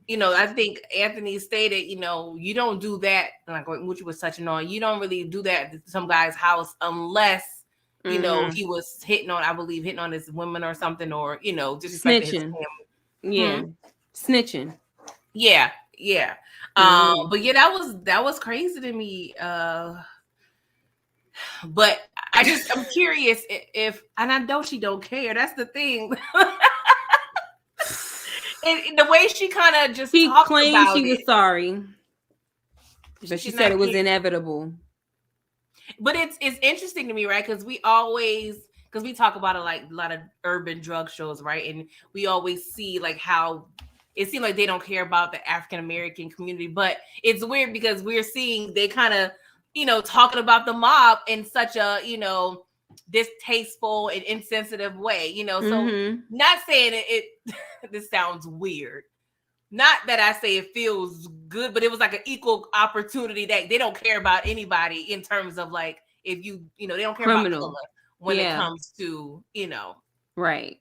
I think Anthony stated, you don't do that, like what Moochie was touching on. You don't really do that to some guy's house unless, he was hitting on his women or something, or, disrespecting his family. Yeah. Snitching. Yeah. Yeah. But yeah, that was crazy to me. But I'm curious if, and I know she don't care. That's the thing. And the way she kind of just talked claimed about she was sorry, but she said it was inevitable. But it's interesting to me, right? Because we talk about a lot of urban drug shows, right? And we always see like how it seems like they don't care about the African American community, but it's weird because we're seeing they kind of talking about the mob in such a distasteful and insensitive way, so not saying it this sounds weird, not that I say it feels good, but it was like an equal opportunity that they don't care about anybody in terms of like if they don't care about color when it comes to right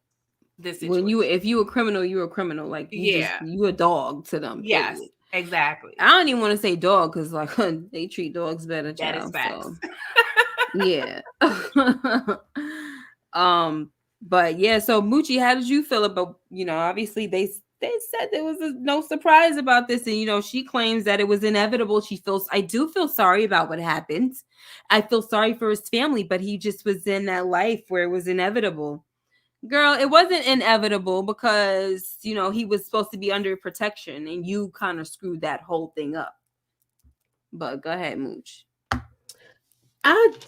this situation. When if you a criminal, you're a criminal, like you a dog to them. Yes, period. Exactly. I don't even want to say dog because like they treat dogs better. That is facts. So. Yeah. But yeah, so Moochie, how did you feel about, obviously they said there was no surprise about this, and she claims that it was inevitable. I do feel sorry about what happened. I feel sorry for his family, but he just was in that life where it was inevitable. Girl, it wasn't inevitable because, he was supposed to be under protection and you kind of screwed that whole thing up. But go ahead, Mooch.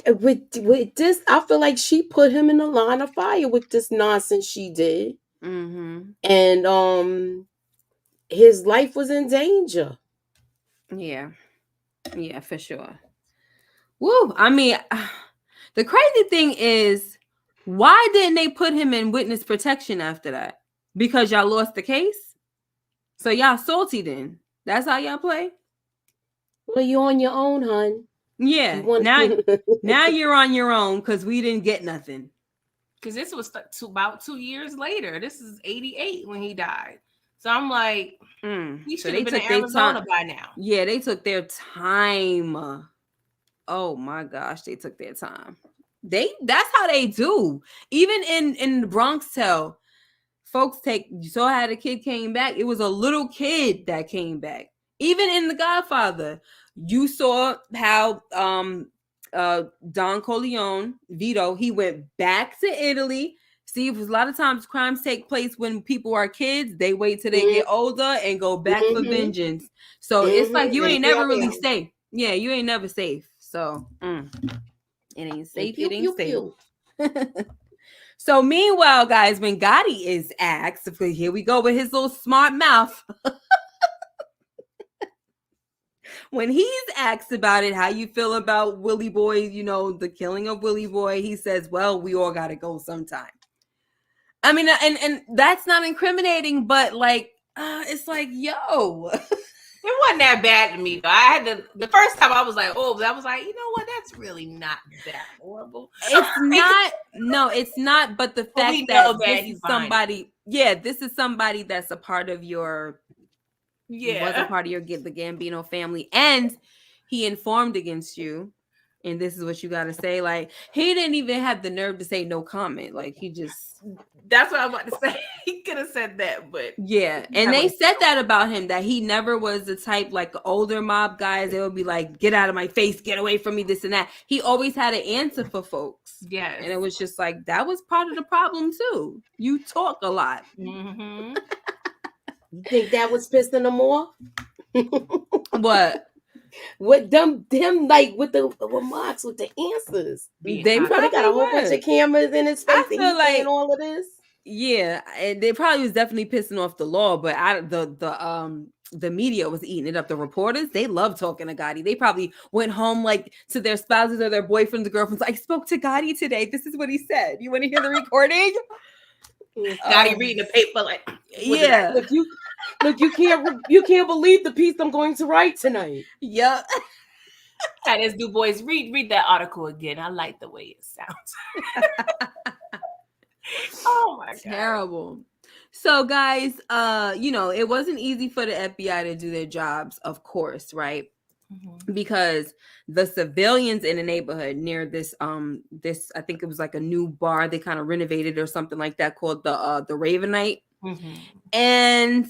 With this, I feel like she put him in the line of fire with this nonsense she did. Mm-hmm. And his life was in danger. Yeah, for sure. Woo! I mean, the crazy thing is, why didn't they put him in witness protection after that? Because y'all lost the case? So y'all salty then? That's how y'all play? Well, you're on your own, hun. Yeah. Now you're on your own because we didn't get nothing. Because this was about 2 years later. This is 88 when he died. So I'm like, he should have been in Arizona by now. Yeah, they took their time. Oh my gosh, they took their time. That's how they do. Even in the Bronx Tale, folks you saw how the kid came back. It was a little kid that came back. Even in The Godfather, you saw how Don Corleone, Vito, he went back to Italy. See, a lot of times crimes take place when people are kids. They wait till they get older and go back for vengeance. So it's like you ain't never really safe. Yeah, you ain't never safe. So it ain't safe. It ain't safe. So meanwhile, guys, when Gotti is asked, here we go with his little smart mouth. When he's asked about it, how you feel about Willie Boy, the killing of Willie Boy, he says, well, we all got to go sometime. I mean, and that's not incriminating, but like, it's like, yo. It wasn't that bad to me, though. I had the first time I was like, oh, I was like, you know what? That's really not that horrible. It's not. No, it's not. But the fact that this is somebody, this is somebody that's a part of your, was a part of your the Gambino family, and he informed against you, and this is what you got to say. Like, he didn't even have the nerve to say no comment. Like, he just. That's what I'm about to say. He could have said that, but yeah, and they said that about him, that he never was the type like older mob guys. They would be like, "Get out of my face, get away from me," this and that. He always had an answer for folks. Yes, and it was just like that was part of the problem too. You talk a lot. You think that was pissing them off? What? With them like with the remarks, with the answers. They probably got a whole bunch of cameras in his face. I feel like saying all of this. Yeah, and they probably was definitely pissing off the law, but the media was eating it up. The reporters, they love talking to Gotti. They probably went home like to their spouses or their boyfriends or girlfriends. I spoke to Gotti today. This is what he said. You want to hear the recording? Gotti reading the paper like, yeah. Look, you can't believe the piece I'm going to write tonight. Yep. That is Du Bois. Read that article again. I like the way it sounds. Oh my God. Terrible. So guys, it wasn't easy for the FBI to do their jobs, of course, right? Because the civilians in the neighborhood near this I think it was like a new bar they kind of renovated or something like that called the Ravenite. And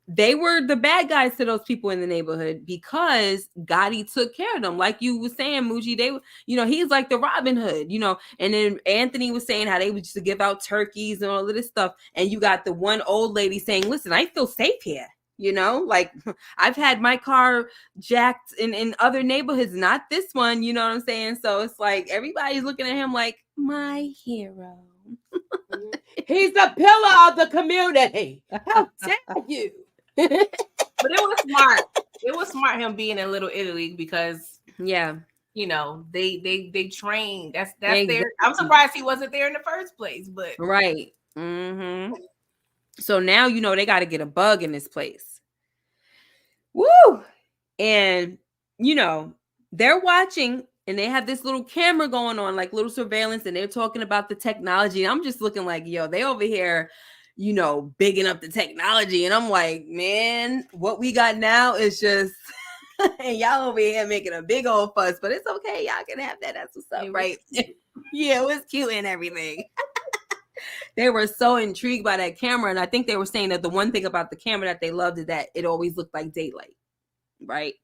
they were the bad guys to those people in the neighborhood because Gotti took care of them. Like you were saying, Muji, they, he's like the Robin Hood, and then Anthony was saying how they would just give out turkeys and all of this stuff. And you got the one old lady saying, listen, I feel safe here. Like I've had my car jacked in other neighborhoods, not this one, you know what I'm saying? So it's like, everybody's looking at him like my hero. He's the pillar of the community. How dare you? But it was smart. It was smart him being in Little Italy because they trained. That's exactly. Their. I'm surprised he wasn't there in the first place. But right. So now they got to get a bug in this place. Woo! And they're watching. And they have this little camera going on, like little surveillance, and they're talking about the technology. And I'm just looking like, yo, they over here, bigging up the technology. And I'm like, man, what we got now is just, and y'all over here making a big old fuss, but it's okay. Y'all can have that. That's what's up, right? Yeah, it was cute and everything. They were so intrigued by that camera. And I think they were saying that the one thing about the camera that they loved is that it always looked like daylight, right?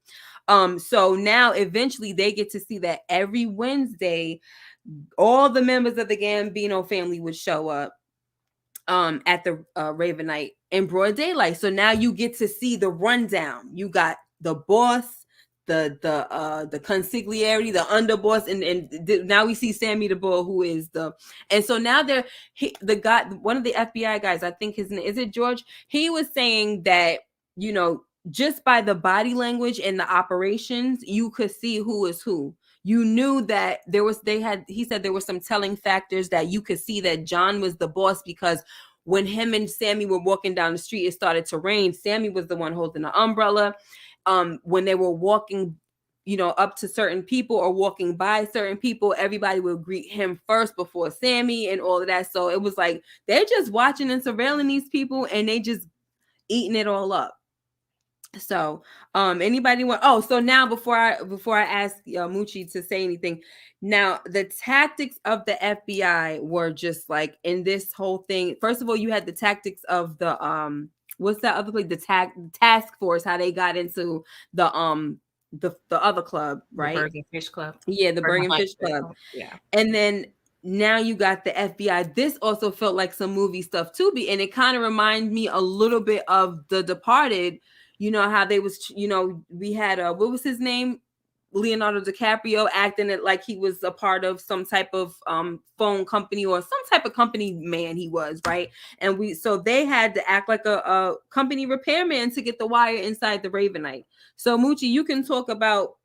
So now eventually they get to see that every Wednesday, all the members of the Gambino family would show up at the Ravenite in broad daylight. So now you get to see the rundown. You got the boss, the consigliere, the underboss, and now we see Sammy the Bull, who is and so now the guy, one of the FBI guys, I think his name is it George. He was saying that just by the body language and the operations, you could see who is who. You knew that he said there were some telling factors that you could see that John was the boss because when him and Sammy were walking down the street, it started to rain. Sammy was the one holding the umbrella. When they were walking, up to certain people or walking by certain people, everybody would greet him first before Sammy and all of that. So it was like, they're just watching and surveilling these people and they just eating it all up. So anybody want so now before I ask Muchi to say anything, now the tactics of the FBI were just like in this whole thing. First of all, you had the tactics of the what's that other place, the task force, how they got into the the other club, The right? Bergen Fish Club. Yeah, the Bergen Bergen Fish Fish Club. Yeah. And then now you got the FBI. This also felt like some movie stuff too, and it kind of reminded me a little bit of The Departed. You know how they was, we had what was his name? Leonardo DiCaprio acting it like he was a part of some type of phone company or some type of company man he was, right? And so they had to act like a company repairman to get the wire inside the Ravenite. So Moochie, you can talk about,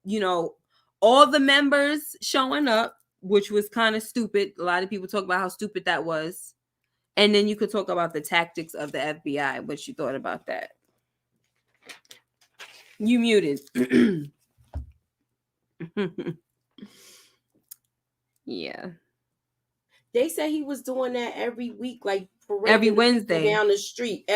all the members showing up, which was kind of stupid. A lot of people talk about how stupid that was. And then you could talk about the tactics of the FBI, what you thought about that. You muted. Yeah. They said he was doing that every week, like Every parading the people Wednesday. down the street,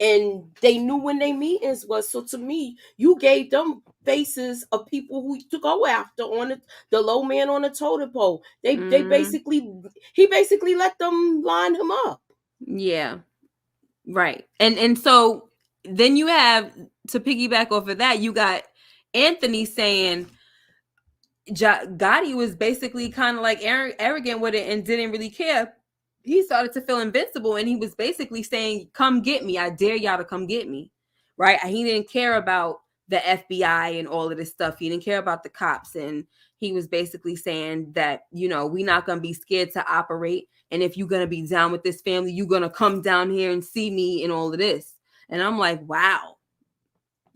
and they knew when their meetings was. So to me, you gave them faces of people who to go after on the low man on the totem pole. They he basically let them line him up. Yeah, right. And so then you have, to piggyback off of that, you got Anthony saying Gotti was basically kind of like arrogant with it and didn't really care. He started to feel invincible, and he was basically saying, "Come get me! I dare y'all to come get me!" Right? He didn't care about the FBI and all of this stuff. He didn't care about the cops, and he was basically saying that, we're not gonna be scared to operate, and if you're gonna be down with this family, you're gonna come down here and see me and all of this. And I'm like, wow.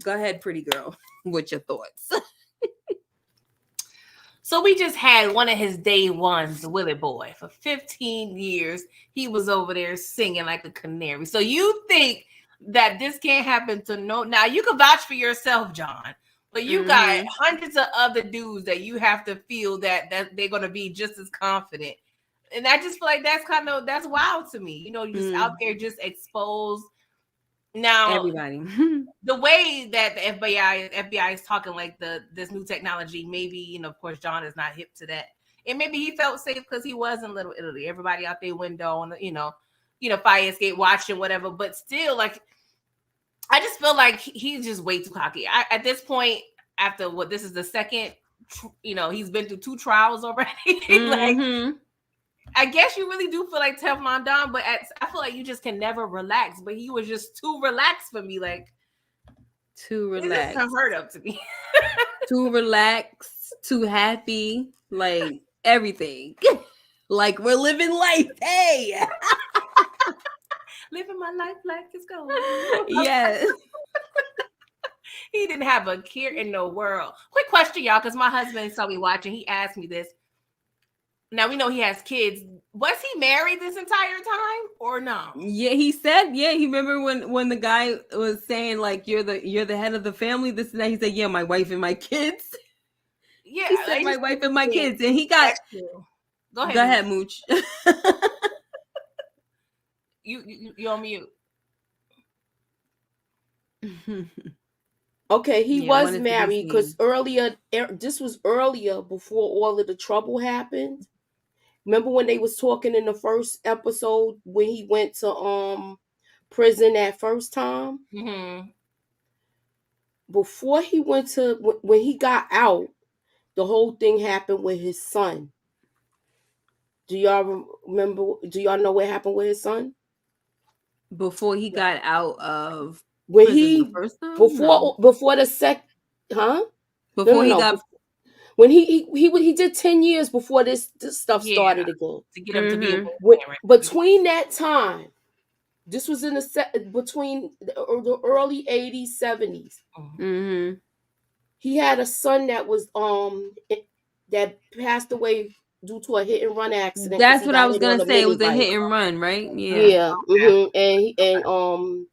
Go ahead, pretty girl. What's your thoughts? So we just had one of his day ones, Willie Boy. For 15 years, he was over there singing like a canary. So you think that this can't happen to now you can vouch for yourself, John, but you got hundreds of other dudes that you have to feel that they're going to be just as confident. And I just feel like that's wild to me. You just out there just exposed. Now, everybody. The way that the FBI is talking like this new technology, maybe, of course, John is not hip to that. And maybe he felt safe because he was in Little Italy. Everybody out their window and, fire escape watching, whatever. But still, like, I just feel like he's just way too cocky. At this point, after this is the second, he's been through 2 trials already. Like, I guess you really do feel like Teflon Don, but I feel like you just can never relax. But he was just too relaxed for me. Like, too relaxed. It's unheard of to me. Too relaxed, too happy, like everything. Like, we're living life. Hey. Living my life like it's going. Yes. He didn't have a care in the world. Quick question, y'all, because my husband saw me watching. He asked me this. Now we know he has kids. Was he married this entire time or no? Yeah, he said, he remember when the guy was saying, like, you're the head of the family, this and that. He said, yeah, my wife and my kids. Yeah, he said my wife and my kids, and he got. Go ahead, Mooch. you on mute. Okay, he was married because this was earlier before all of the trouble happened. Remember when they was talking in the first episode when he went to prison that first time? Mm-hmm. Before he went to, when he got out, the whole thing happened with his son. Do y'all remember? Do y'all know what happened with his son? Before he got out of when prison he the first time? before the huh? Before he got. When he did 10 years before this stuff started again. To get him to be a between that time, this was in between the early 80s, 70s. Mm-hmm. He had a son that was that passed away due to a hit and run accident. That's what I was gonna say. It was a hit and run, right? Yeah. Okay. And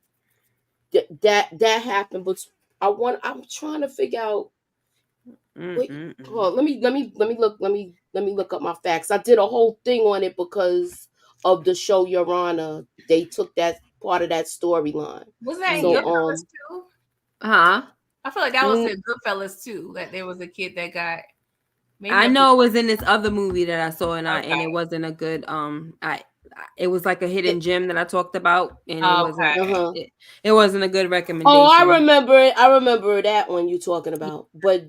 that happened, but I'm trying to figure out. Wait, let me look up my facts. I did a whole thing on it because of the show Your Honor. They took that part of that storyline. Was that in Goodfellas too? Huh? I feel like that was in Goodfellas too. That there was a kid that got. I know it was in this other movie that I saw, and it wasn't a good. It was like a hidden gem that I talked about, and it wasn't a good recommendation. Oh, I remember that one you talking about, but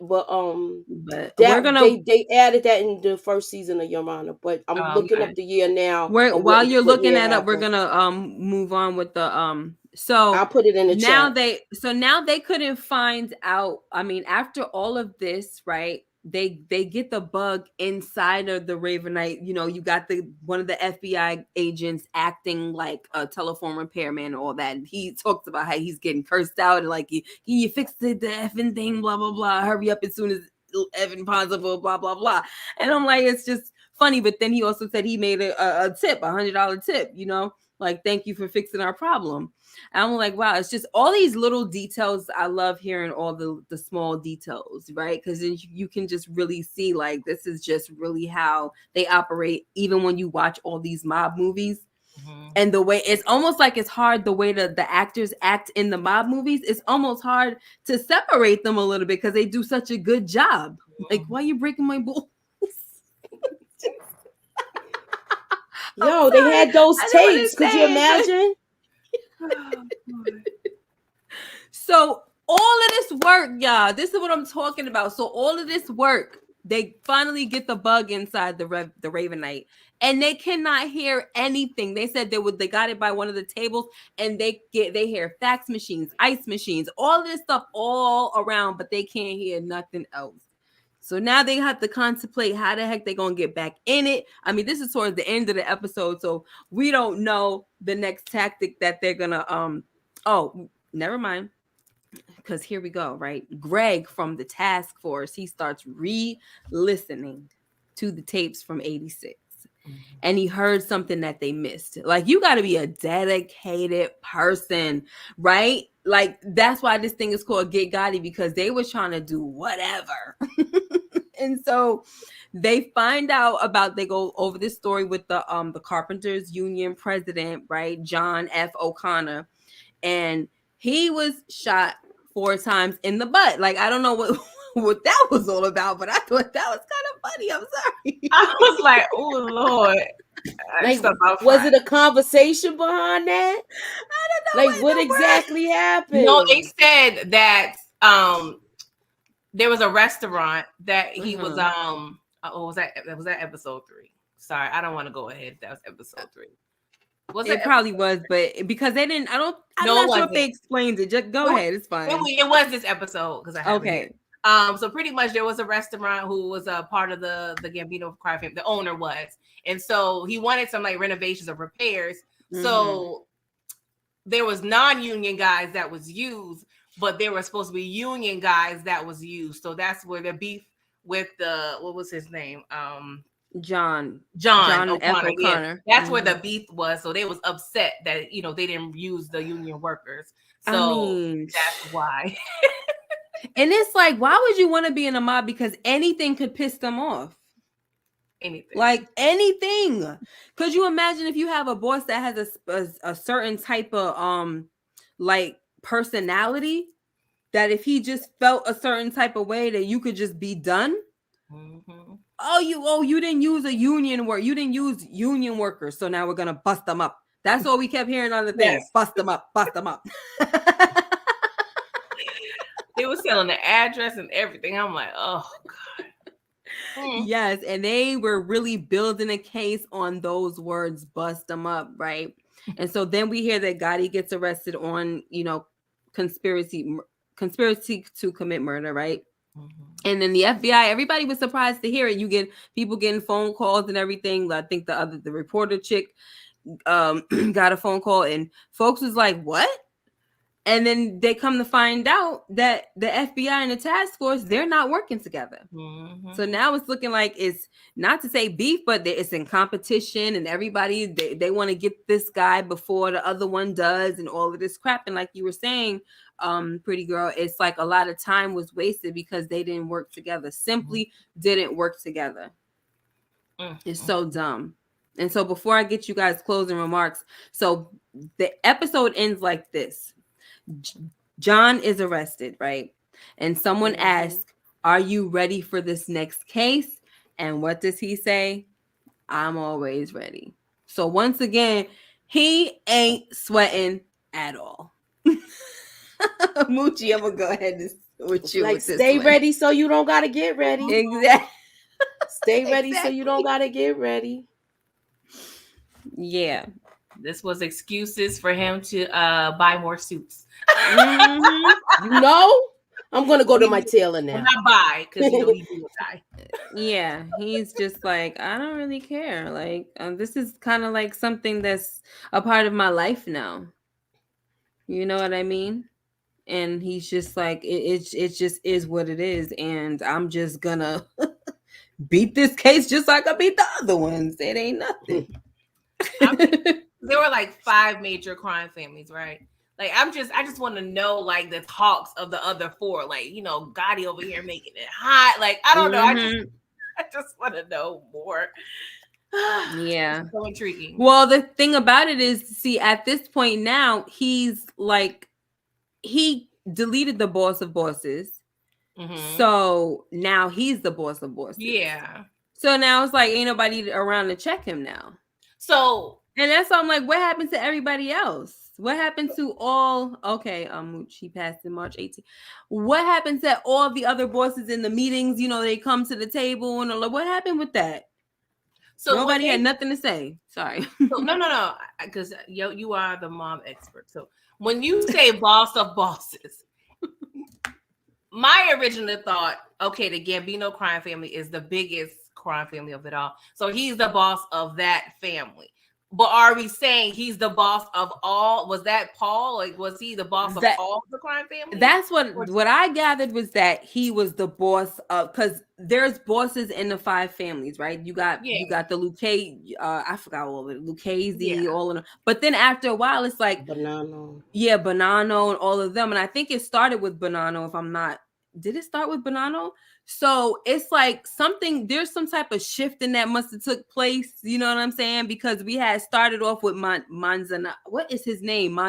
but we're gonna they added that in the first season of Your Honor. But I'm looking up the year now. While you're looking that up, we're gonna move on with the so I'll put it in the now chat. now they couldn't find out. I mean, after all of this, right? They get the bug inside of the Ravenite. You know, you got one of the FBI agents acting like a telephone repairman and all that. And he talks about how he's getting cursed out and like you fixed the effing thing, blah blah blah. Hurry up as soon as Evan possible, blah blah blah. And I'm like, it's just funny. But then he also said he made a tip, $100 tip. You know, like thank you for fixing our problem. And I'm like, wow, it's just all these little details. I love hearing all the small details, right? Because then you can just really see like this is just really how they operate, even when you watch all these mob movies. And the way it's almost like it's hard the way the actors act in the mob movies. It's almost hard to separate them a little bit because they do such a good job. Like, why are you breaking my balls? Yo, they had those tapes. Could you imagine? So all of this work, y'all, this is what I'm talking about. So all of this work, they finally get the bug inside the Ravenite, and they cannot hear anything. They said they got it by one of the tables, and they hear fax machines, ice machines, all this stuff all around, but they can't hear nothing else. So now they have to contemplate how the heck they're going to get back in it. I mean, this is towards the end of the episode, so we don't know the next tactic that they're going to, oh, never mind. Because here we go, right? Greg from the task force, he starts re-listening to the tapes from 86. And he heard something that they missed. Like, you got to be a dedicated person, right? Like, that's why this thing is called Get Gotti, because they was trying to do whatever. And so they find out they go over this story with the Carpenters Union president, right? John F. O'Connor. And he was shot 4 times in the butt. Like, I don't know what that was all about, but I thought that was kind of funny. I'm sorry. I was like, oh Lord. Like, was it a conversation behind that? I don't know. Like, what exactly happened? No, they said that there was a restaurant that he was was that episode 3. Sorry, I don't want to go ahead. That was episode 3. It probably was, but because they didn't, I'm not sure if they explained it. Just go ahead, it's fine. It was this episode because I have it here. So pretty much there was a restaurant who was a part of the Gambino crime family. The owner was, and so he wanted some like renovations or repairs. Mm-hmm. So there was non-union guys that was used, but there were supposed to be union guys that was used. So that's where the beef with what was his name? John O'Connor. Yeah. That's where the beef was. So they was upset that they didn't use the union workers. So that's why. And it's like, why would you want to be in a mob? Because anything could piss them off. Anything. Like anything. Could you imagine if you have a boss that has a certain type of like personality, that if he just felt a certain type of way that you could just be done? Mm-hmm. You didn't use you didn't use union workers, so now we're gonna bust them up. That's all we kept hearing on the thing. Yes. Bust them up. They were selling the address and everything. I'm like, oh God. Yes, and they were really building a case on those words, bust them up, right? And so then we hear that Gotti gets arrested on, conspiracy to commit murder, right? Mm-hmm. And then the FBI, everybody was surprised to hear it. You get people getting phone calls and everything. I think the reporter chick got a phone call, and folks was like, what? And then they come to find out that the FBI and the task force, they're not working together. Mm-hmm. So now it's looking like it's not to say beef, but it's in competition, and everybody, they want to get this guy before the other one does, and all of this crap. And like you were saying, pretty girl, it's like a lot of time was wasted because they didn't work together. Simply didn't work together. It's so dumb. And so before I get you guys closing remarks, so the episode ends like this. John is arrested, right? And someone asks, are you ready for this next case? And what does he say? I'm always ready. So once again, he ain't sweating at all. Moochie, I'm gonna go ahead and with you Like, with this stay one. ready so you don't gotta get ready. Exactly. Stay ready so you Exactly. don't gotta get ready. Yeah. This was excuses for him to buy more suits. Mm-hmm. You know, I'm gonna go to my tailor Well, now. not buy, because you know he do a tie. Yeah, he's just like, I don't really care. Like, this is kind of like something that's a part of my life now. You know what I mean? And he's just like, it just is what it is, and I'm just gonna beat this case just like I beat the other ones. It ain't nothing. There were like 5 major crime families, right? Like I just want to know like the talks of the other 4. Like, you know, Gotti over here making it hot. Like, I don't know. Mm-hmm. I just want to know more. Yeah. It's so intriguing. Well, the thing about it is, see, at this point now, he's like, he deleted the boss of bosses. Mm-hmm. So now he's the boss of bosses. Yeah. So now it's like, ain't nobody around to check him now. So, and that's why I'm like, what happened to everybody else? What happened to all? Okay, he passed in March 18th. What happened to all the other bosses in the meetings? You know, they come to the table and what happened with that? So nobody had nothing to say. Sorry. So, no, because you are the mom expert. So when you say boss of bosses, my original thought, okay, the Gambino crime family is the biggest crime family of it all. So he's the boss of that family. But are we saying he's the boss of all? Was that Paul? Like, was he the boss of all the crime family? That's what I gathered, was that he was the boss of, because there's bosses in the 5 families, right? You got the Lucchese, I forgot all of it, Lucchese, all of them. But then after a while, it's like Bonanno. Yeah, Bonanno and all of them. And I think it started with Bonanno, if I'm not. Did it start with Bonanno? So it's like there's some type of shift in that must have took place. You know what I'm saying? Because we had started off with Manzana. What is his name?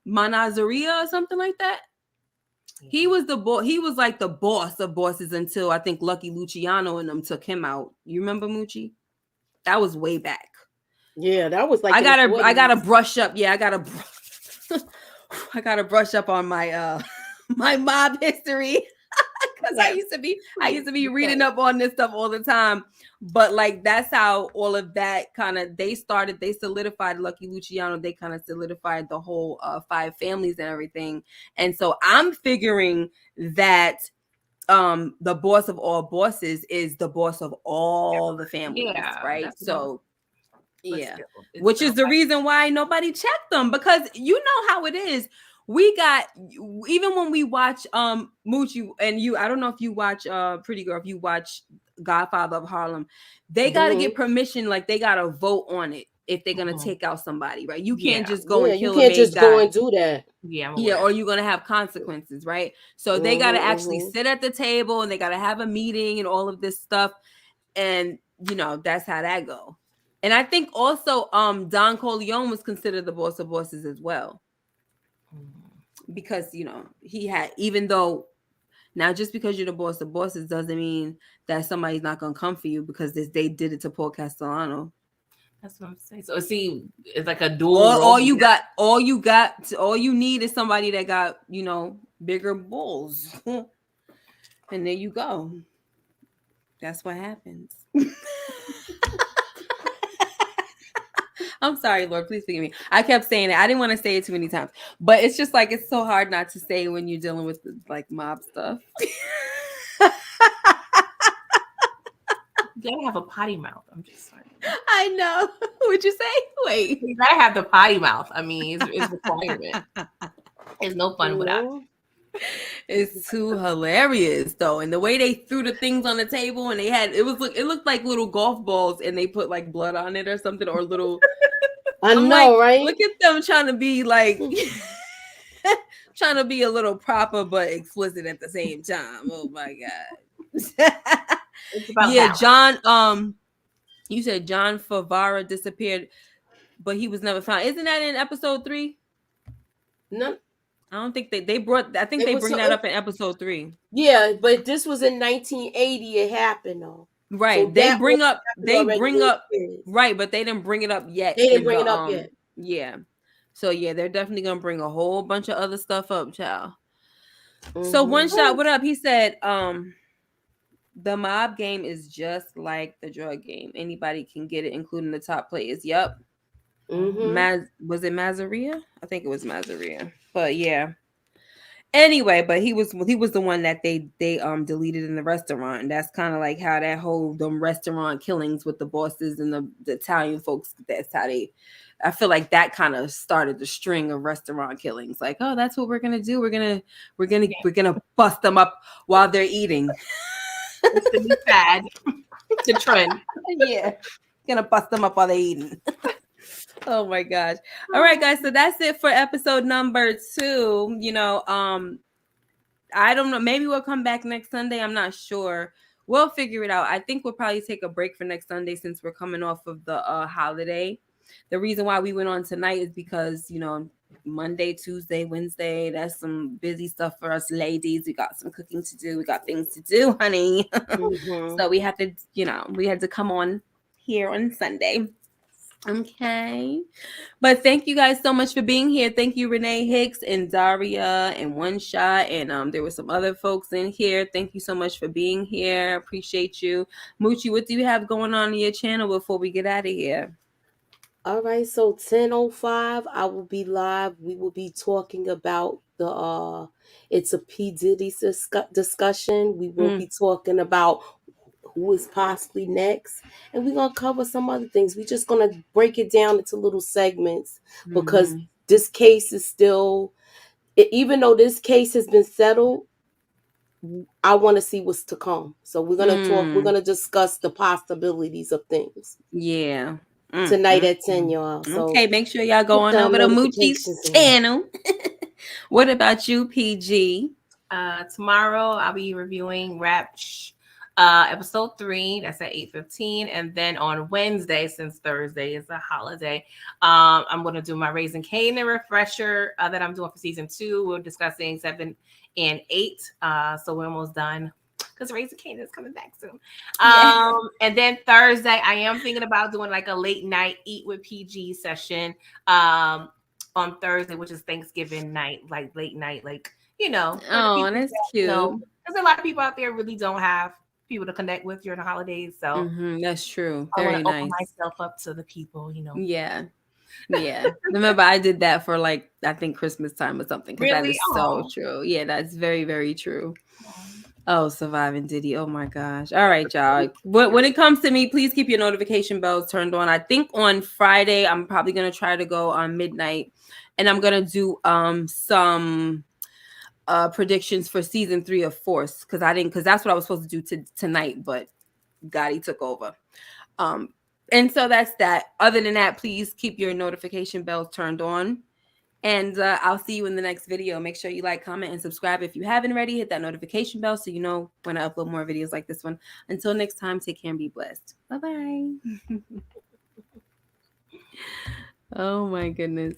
Manazaria or something like that. He was he was like the boss of bosses until I think Lucky Luciano and them took him out. You remember Mucci? That was way back. Yeah, that was like I gotta brush up. Yeah, I gotta brush up on my my mob history. Because I used to be reading up on this stuff all the time. But like, that's how all of that they solidified Lucky Luciano. They kind of solidified the whole 5 families and everything. And so I'm figuring that the boss of all bosses is the boss of all the families, right? So yeah, which is the reason why nobody checked them, because you know how it is. We got, even when we watch Moochie and you, I don't know if you watch Pretty Girl, if you watch Godfather of Harlem, they got to get permission, like they got to vote on it if they're gonna take out somebody, right? You can't just go and kill. You can't just go and do that. Yeah, or you're gonna have consequences, right? So they got to actually sit at the table and they got to have a meeting and all of this stuff, and you know that's how that go. And I think also Don Corleone was considered the boss of bosses as well. Because, you know, he had, even though now just because you're the boss of bosses doesn't mean that somebody's not going to come for you, because they did it to Paul Castellano. That's what I'm saying. So see, it's like a dual role. All you need is somebody that got, you know, bigger balls. And there you go. That's what happens. I'm sorry, Lord, please forgive me. I kept saying it. I didn't want to say it too many times, but it's just like, it's so hard not to say when you're dealing with like mob stuff. You gotta have a potty mouth. I'm just sorry. I know. What'd you say? Wait. You gotta have the potty mouth. I mean, it's requirement. There's no fun without it. It's too hilarious though, and the way they threw the things on the table, and they had it looked like little golf balls, and they put like blood on it or something, or little. I know, like, right? Look at them trying to be like, trying to be a little proper but explicit at the same time. Oh my god. Yeah, John. You said John Favara disappeared, but he was never found. Isn't that in episode 3? No. I don't think they brought. I think they bring that up in episode 3. Yeah, but this was in 1980. It happened though. Right. So they bring up. Right, but they didn't bring it up yet. They didn't bring it up yet. Yeah. So yeah, they're definitely gonna bring a whole bunch of other stuff up, child. So one Mm-hmm. shot, what up? He said, the mob game is just like the drug game. Anybody can get it, including the top players. Yep. Mm-hmm. Was it Mazaria? I think it was Mazaria. But yeah. Anyway, but he was the one that they deleted in the restaurant. And that's kind of like how that whole them restaurant killings with the bosses and the Italian folks. That's how they. I feel like that kind of started the string of restaurant killings. Like, oh, that's what we're gonna do. We're gonna bust them up while they're eating. It's the new fad, the trend. Yeah, gonna bust them up while they're eating. Oh my gosh. All right, guys. So that's it for episode number 2. I don't know. Maybe we'll come back next Sunday. I'm not sure. We'll figure it out. I think we'll probably take a break for next Sunday since we're coming off of the holiday. The reason why we went on tonight is because, Monday, Tuesday, Wednesday, that's some busy stuff for us ladies. We got some cooking to do. We got things to do, honey. Mm-hmm. So we had to come on here on Sunday. Okay. But thank you guys so much for being here. Thank you, Renee Hicks and Daria and One Shot. And there were some other folks in here. Thank you so much for being here. Appreciate you. Moochie, what do you have going on your channel before we get out of here? All right, so 10:05, I will be live. We will be talking about it's a P. Diddy discussion. We will be talking about who is possibly next. And we're going to cover some other things. We're just going to break it down into little segments because this case is still, even though this case has been settled, I want to see what's to come. So we're going to talk, we're going to discuss the possibilities of things. Yeah. Tonight at 10, y'all. So okay, make sure y'all go on over to Moochie's channel. What about you, PG? Tomorrow I'll be reviewing Rap episode 3. That's at 8:15, and then on Wednesday, since Thursday is a holiday, I'm going to do my Raising Kanan refresher that I'm doing for season 2. We're discussing 7 and 8, so we're almost done because Raising Kanan is coming back soon. And then Thursday, I am thinking about doing like a late night Eat with PG session on Thursday, which is Thanksgiving night, like late night, like. Oh, that's cute. Because a lot of people out there really don't have people to connect with during the holidays. So that's true. Very I want to open myself up to the people, Yeah. Remember, I did that for like, I think Christmas time or something. Because that is so true. Yeah, that's very, very true. Oh, Surviving Diddy. Oh my gosh. All right, y'all. When it comes to me, please keep your notification bells turned on. I think on Friday, I'm probably going to try to go on midnight. And I'm going to do some predictions for season 3 of Force because that's what I was supposed to do tonight, but Gotti took over. And so that's that. Other than that, please keep your notification bells turned on. And I'll see you in the next video. Make sure you like, comment, and subscribe if you haven't already. Hit that notification bell so you know when I upload more videos like this one. Until next time, take care and be blessed. Bye-bye. Oh my goodness.